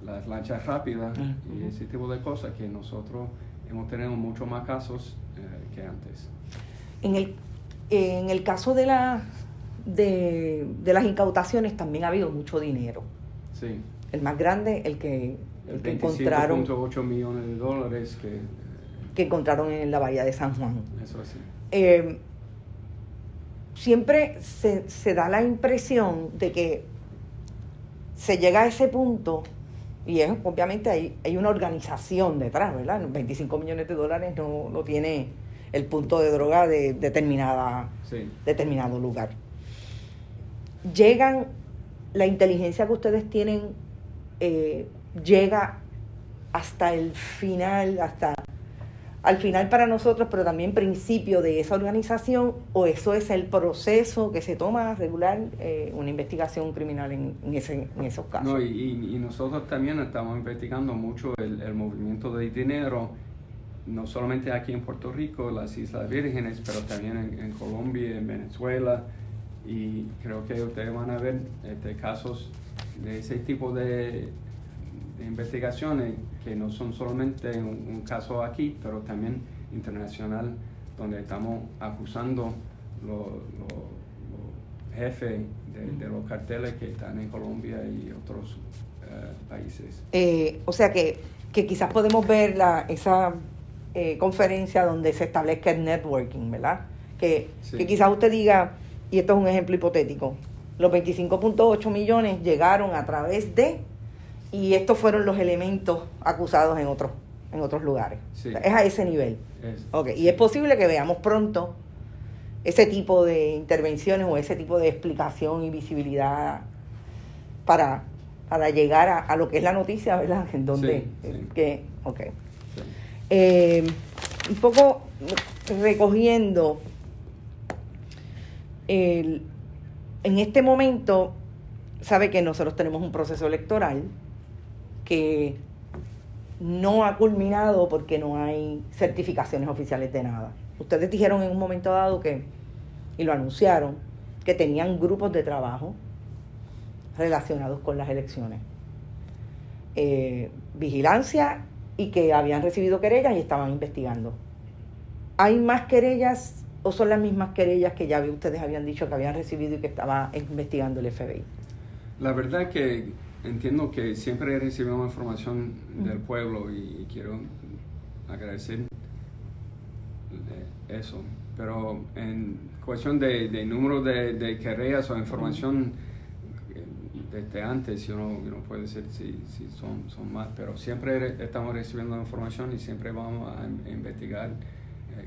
las lanchas rápidas y ese tipo de cosas, que nosotros hemos tenido mucho más casos que antes. En el caso de las incautaciones también ha habido mucho dinero. Sí. El más grande, el que encontraron, $25.8 millones que encontraron en la bahía de San Juan. Eso sí. Siempre se da la impresión de que se llega a ese punto y obviamente hay una organización detrás, ¿verdad? $25 millones no tiene el punto de droga de determinado lugar. La inteligencia que ustedes tienen llega hasta el final, hasta al final para nosotros, pero también principio de esa organización, o eso es el proceso que se toma a regular una investigación criminal en esos casos? No, y nosotros también estamos investigando mucho el movimiento de dinero, no solamente aquí en Puerto Rico, las Islas Vírgenes, pero también en Colombia, en Venezuela, y creo que ustedes van a ver casos de ese tipo de investigaciones que no son solamente un caso aquí, pero también internacional, donde estamos acusando los jefes de los carteles que están en Colombia y otros países. O sea que quizás podemos ver esa conferencia donde se establezca el networking, ¿verdad? Que quizás usted diga, y esto es un ejemplo hipotético, los 25.8 millones llegaron a través de, y estos fueron los elementos acusados en otros lugares. Sí. O sea, es a ese nivel. Okay. Y es posible que veamos pronto ese tipo de intervenciones o ese tipo de explicación y visibilidad para llegar a lo que es la noticia, ¿verdad? En donde okay. Sí. Un poco recogiendo en este momento, sabe que nosotros tenemos un proceso electoral que no ha culminado porque no hay certificaciones oficiales de nada. Ustedes dijeron en un momento dado y lo anunciaron, que tenían grupos de trabajo relacionados con las elecciones. Vigilancia, y que habían recibido querellas y estaban investigando. ¿Hay más querellas o son las mismas querellas que ya ustedes habían dicho que habían recibido y que estaba investigando el FBI? La verdad que entiendo que siempre recibimos información del pueblo y quiero agradecer eso, pero en cuestión de número de querellas o información desde antes, yo no puedo decir si son más, pero siempre estamos recibiendo información y siempre vamos a investigar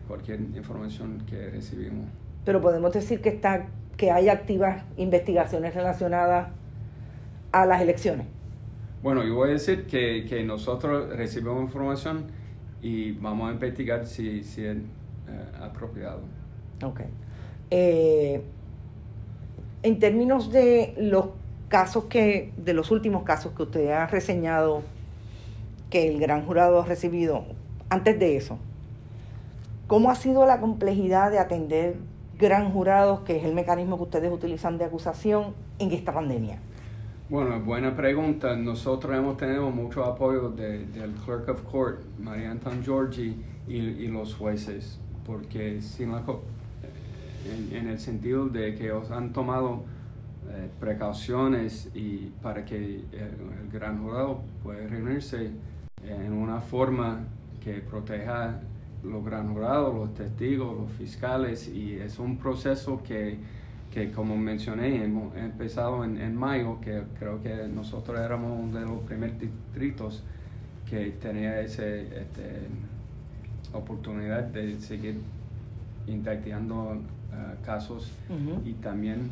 cualquier información que recibimos. Pero podemos decir que hay activas investigaciones relacionadas a las elecciones. Bueno, yo voy a decir que nosotros recibimos información y vamos a investigar si es apropiado. Ok. En términos de los casos de los últimos casos que usted ha reseñado, que el gran jurado ha recibido, antes de eso, ¿cómo ha sido la complejidad de atender gran jurados, que es el mecanismo que ustedes utilizan de acusación en esta pandemia? Bueno, buena pregunta. Nosotros hemos tenido mucho apoyo del Clerk of Court, María Anton Giorgi, y los jueces, porque en el sentido de que ellos han tomado precauciones y para que el gran jurado pueda reunirse en una forma que proteja los gran jurados, los testigos, los fiscales, y es un proceso que como mencioné, hemos empezado en mayo, que creo que nosotros éramos uno de los primeros distritos que tenía esa oportunidad de seguir investigando casos. Y también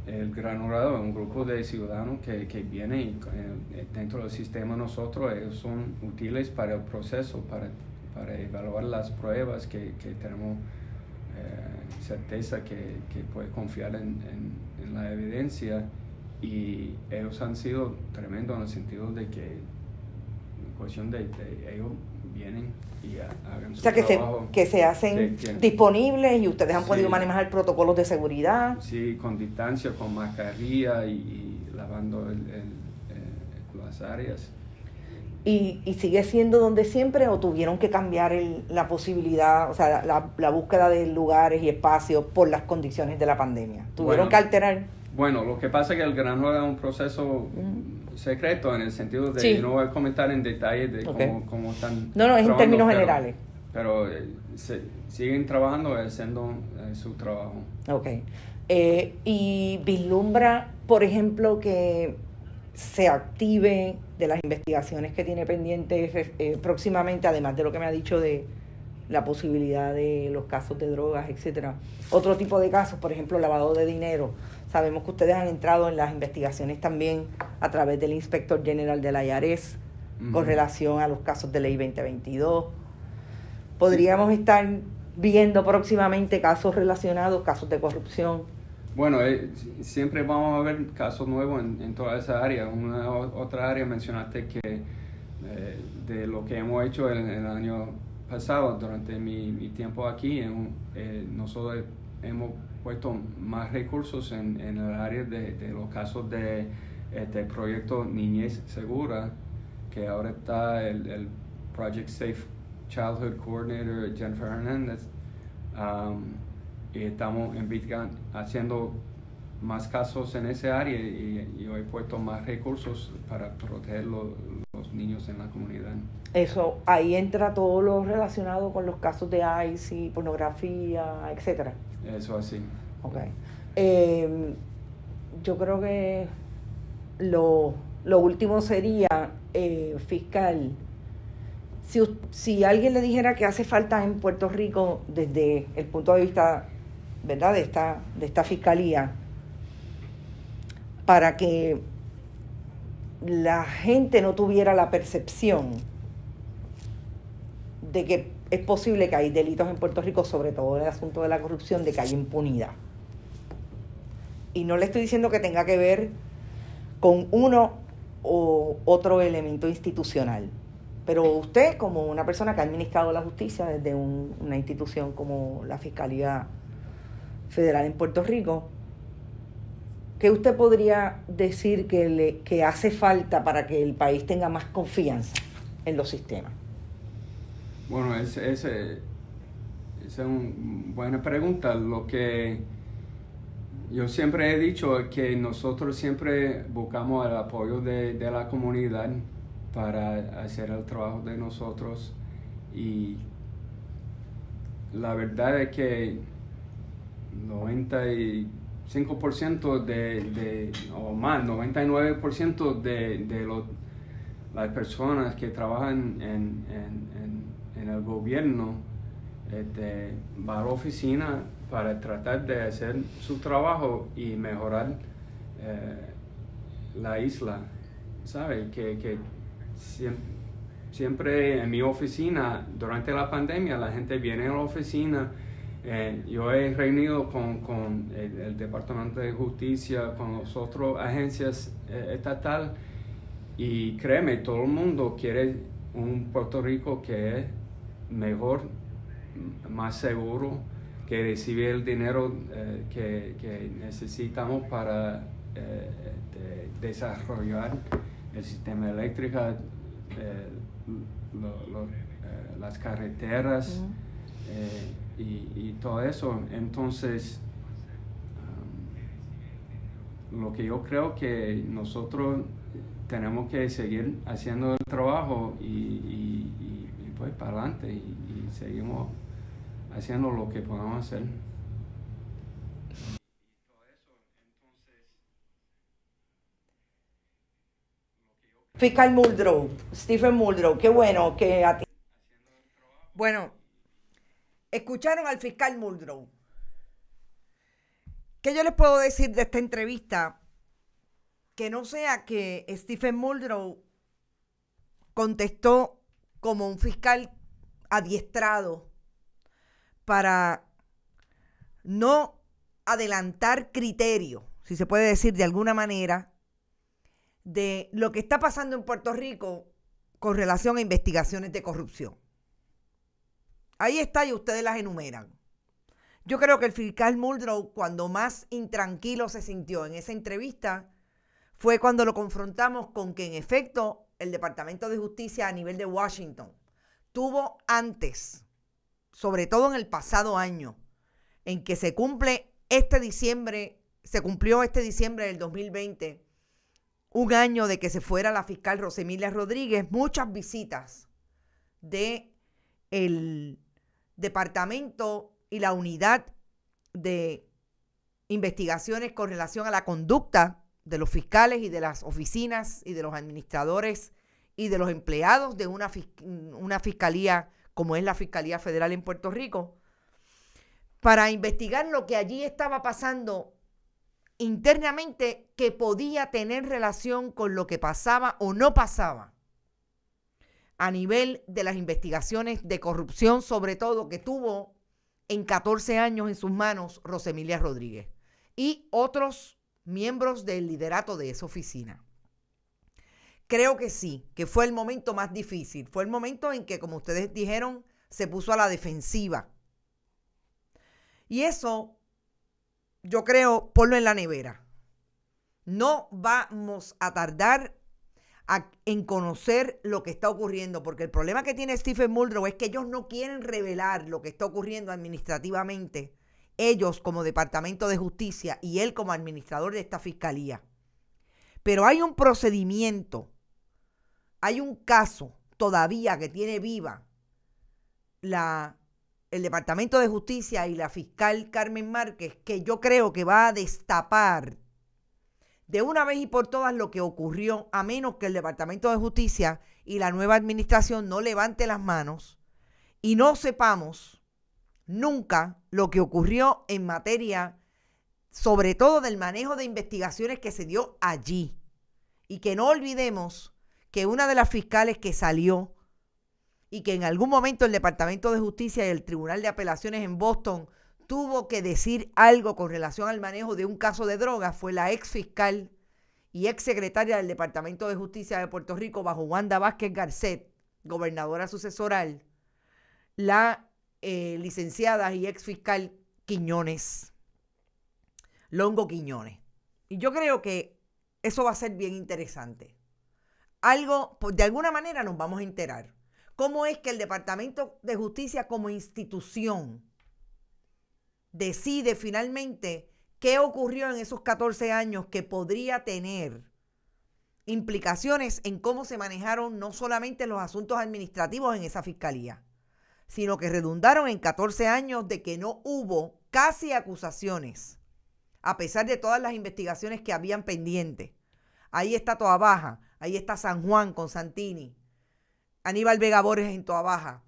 el gran jurado es un grupo de ciudadanos que viene y, dentro del sistema nosotros, ellos son útiles para el proceso, para evaluar las pruebas que tenemos certeza que puede confiar en la evidencia, y ellos han sido tremendos en el sentido de que en cuestión de ellos vienen y hagan su trabajo. Que se hacen disponibles y ustedes han podido manejar protocolos de seguridad. Sí, con distancia, con mascarilla y lavando las áreas. ¿Y sigue siendo donde siempre o tuvieron que cambiar la posibilidad, o sea, la búsqueda de lugares y espacios por las condiciones de la pandemia? ¿Tuvieron que alterar? Bueno, lo que pasa es que el gran jurado es un proceso secreto, en el sentido de que no voy a comentar en detalle de cómo están. No, es en términos generales. Pero siguen trabajando, haciendo su trabajo. Ok. ¿Y vislumbra, por ejemplo, que se active de las investigaciones que tiene pendientes próximamente, además de lo que me ha dicho de la posibilidad de los casos de drogas, etcétera, otro tipo de casos, por ejemplo, lavado de dinero? Sabemos que ustedes han entrado en las investigaciones también a través del Inspector General de la IRS con relación a los casos de ley 2022. ¿Podríamos estar viendo próximamente casos relacionados, casos de corrupción? Bueno, siempre vamos a ver casos nuevos en toda esa área. Otra área mencionaste que de lo que hemos hecho en el año pasado, durante mi tiempo aquí, nosotros hemos puesto más recursos en el área de los casos de proyecto Niñez Segura, que ahora está el Project Safe Childhood Coordinator Jennifer Hernández, y estamos haciendo más casos en ese área y yo he puesto más recursos para proteger los niños en la comunidad. Eso, ahí entra todo lo relacionado con los casos de ICE y pornografía, etcétera. Eso así. Okay. Yo creo que lo último sería, fiscal, si alguien le dijera que hace falta en Puerto Rico desde el punto de vista, ¿verdad?, de esta fiscalía, para que la gente no tuviera la percepción de que es posible que hay delitos en Puerto Rico, sobre todo en el asunto de la corrupción, de que hay impunidad. Y no le estoy diciendo que tenga que ver con uno o otro elemento institucional, pero usted, como una persona que ha administrado la justicia desde una institución como la Fiscalía Federal en Puerto Rico, ¿qué usted podría decir que hace falta para que el país tenga más confianza en los sistemas? Bueno, esa es una buena pregunta. Lo que yo siempre he dicho es que nosotros siempre buscamos el apoyo de la comunidad para hacer el trabajo de nosotros, y la verdad es que 95% o más, 99% de las personas que trabajan en el gobierno va a la oficina para tratar de hacer su trabajo y mejorar la isla. ¿Sabe? Que siempre en mi oficina, durante la pandemia, la gente viene a la oficina. Yo he reunido con el Departamento de Justicia, con las otras agencias estatales, y créeme, todo el mundo quiere un Puerto Rico que es mejor, más seguro, que recibe el dinero que necesitamos para desarrollar el sistema eléctrico, las carreteras, y todo eso. Entonces, lo que yo creo que nosotros tenemos que seguir haciendo el trabajo y pues para adelante, y seguimos haciendo lo que podemos hacer. Fiscal Muldrow, Stephen Muldrow, qué bueno que a ti. Bueno, escucharon al fiscal Muldrow. ¿Qué yo les puedo decir de esta entrevista? Que no sea que Stephen Muldrow contestó como un fiscal adiestrado para no adelantar criterio, si se puede decir de alguna manera, de lo que está pasando en Puerto Rico con relación a investigaciones de corrupción. Ahí está, y ustedes las enumeran. Yo creo que el fiscal Muldrow, cuando más intranquilo se sintió en esa entrevista, fue cuando lo confrontamos con que, en efecto, el Departamento de Justicia a nivel de Washington tuvo antes, sobre todo en el pasado año, en que se cumplió este diciembre del 2020, un año de que se fuera la fiscal Rosemilia Rodríguez, muchas visitas de el departamento y la unidad de investigaciones con relación a la conducta de los fiscales y de las oficinas y de los administradores y de los empleados de una fiscalía como es la Fiscalía Federal en Puerto Rico, para investigar lo que allí estaba pasando internamente, que podía tener relación con lo que pasaba o no pasaba a nivel de las investigaciones de corrupción, sobre todo que tuvo en 14 años en sus manos Rosemilia Rodríguez y otros miembros del liderato de esa oficina. Creo que sí, que fue el momento más difícil. Fue el momento en que, como ustedes dijeron, se puso a la defensiva. Y eso, yo creo, ponlo en la nevera. No vamos a tardar en conocer lo que está ocurriendo, porque el problema que tiene Stephen Muldrow es que ellos no quieren revelar lo que está ocurriendo administrativamente, ellos como Departamento de Justicia y él como administrador de esta fiscalía. Pero hay un procedimiento, hay un caso todavía que tiene viva el Departamento de Justicia y la fiscal Carmen Márquez, que yo creo que va a destapar de una vez y por todas lo que ocurrió, a menos que el Departamento de Justicia y la nueva administración no levante las manos y no sepamos nunca lo que ocurrió en materia, sobre todo del manejo de investigaciones que se dio allí. Y que no olvidemos que una de las fiscales que salió y que en algún momento el Departamento de Justicia y el Tribunal de Apelaciones en Boston tuvo que decir algo con relación al manejo de un caso de drogas fue la ex fiscal y ex secretaria del Departamento de Justicia de Puerto Rico bajo Wanda Vázquez Garcet, gobernadora sucesoral, la licenciada y ex fiscal Quiñones, Longo Quiñones. Y yo creo que eso va a ser bien interesante. Algo, pues de alguna manera nos vamos a enterar. ¿Cómo es que el Departamento de Justicia como institución decide finalmente qué ocurrió en esos 14 años que podría tener implicaciones en cómo se manejaron no solamente los asuntos administrativos en esa fiscalía, sino que redundaron en 14 años de que no hubo casi acusaciones, a pesar de todas las investigaciones que habían pendientes? Ahí está Toabaja, ahí está San Juan con Santini, Aníbal Vega Borges en Toabaja.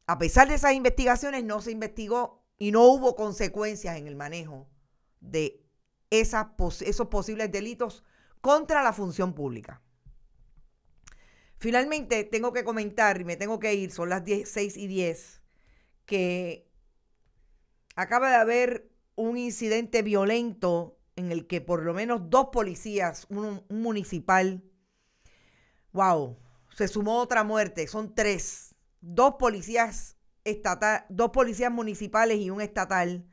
A pesar de esas investigaciones, no se investigó y no hubo consecuencias en el manejo de esos posibles delitos contra la función pública. Finalmente, tengo que comentar, y me tengo que ir, son las 6:10, que acaba de haber un incidente violento en el que por lo menos 2 policías, un municipal, se sumó otra muerte, son 3, 2 policías municipales y un estatal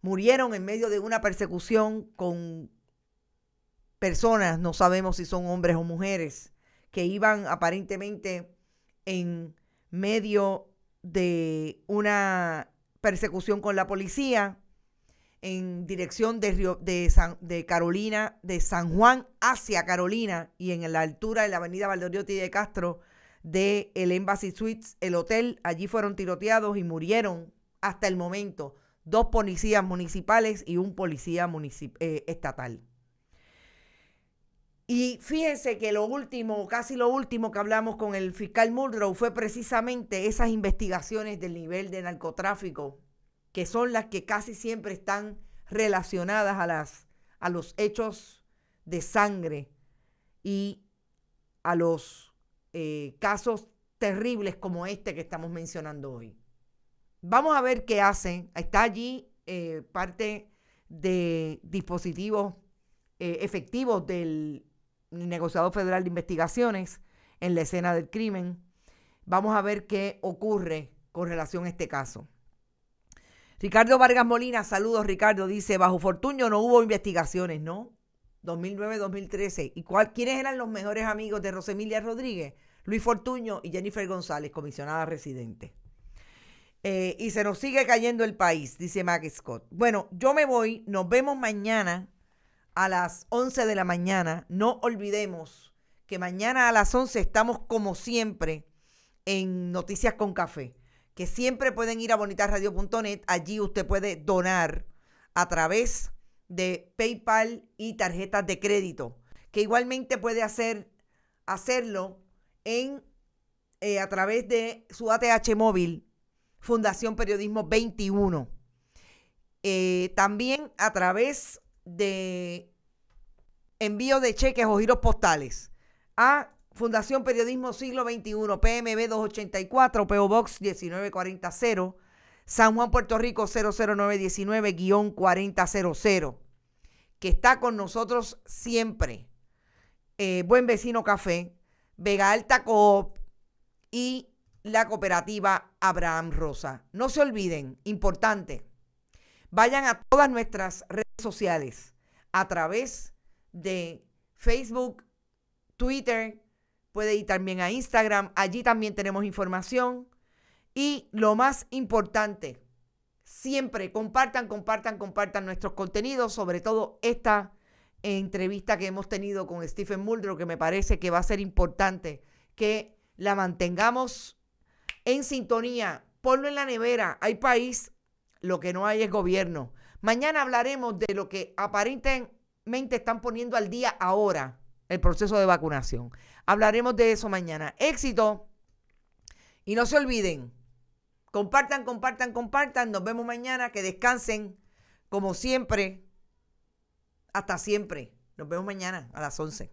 murieron en medio de una persecución con personas, no sabemos si son hombres o mujeres, que iban aparentemente en medio de una persecución con la policía en dirección de Carolina, de San Juan hacia Carolina, y en la altura de la avenida Valdoriotti de Castro de el Embassy Suites, el hotel. Allí fueron tiroteados y murieron hasta el momento 2 policías municipales y un policía estatal. Y fíjense que casi lo último que hablamos con el fiscal Muldrow fue precisamente esas investigaciones del nivel de narcotráfico, que son las que casi siempre están relacionadas a los hechos de sangre y a los casos terribles como este que estamos mencionando hoy. Vamos a ver qué hacen. Está allí parte de dispositivos efectivos del negociador federal de investigaciones en la escena del crimen. Vamos a ver qué ocurre con relación a este caso. Ricardo Vargas Molina, saludos Ricardo, dice, bajo Fortuño no hubo investigaciones, ¿no? 2009-2013. ¿Y quiénes eran los mejores amigos de Rosemilia Rodríguez? Luis Fortuño y Jennifer González, comisionada residente. Y se nos sigue cayendo el país, dice Mac Scott. Bueno, yo me voy, nos vemos mañana a las 11 de la mañana. No olvidemos que mañana a las 11 estamos como siempre en Noticias con Café, que siempre pueden ir a bonitasradio.net. Allí usted puede donar a través de PayPal y tarjetas de crédito, que igualmente puede hacerlo a través de su ATH móvil, Fundación Periodismo 21. También a través de envío de cheques o giros postales a Fundación Periodismo Siglo XXI, PMB 284, PO Box 19400, San Juan, Puerto Rico 00919-4000, que está con nosotros siempre. Buen Vecino Café, Vega Alta Coop y la cooperativa Abraham Rosa. No se olviden, importante, vayan a todas nuestras redes sociales a través de Facebook, Twitter, puede ir también a Instagram, allí también tenemos información. Y lo más importante, siempre compartan nuestros contenidos, sobre todo esta entrevista que hemos tenido con Stephen Muldrow, que me parece que va a ser importante que la mantengamos en sintonía. Ponlo en la nevera, hay país, lo que no hay es gobierno. Mañana hablaremos de lo que aparentemente están poniendo al día ahora, el proceso de vacunación. Hablaremos de eso mañana. Éxito. Y no se olviden, compartan. Nos vemos mañana. Que descansen como siempre. Hasta siempre. Nos vemos mañana a las 11.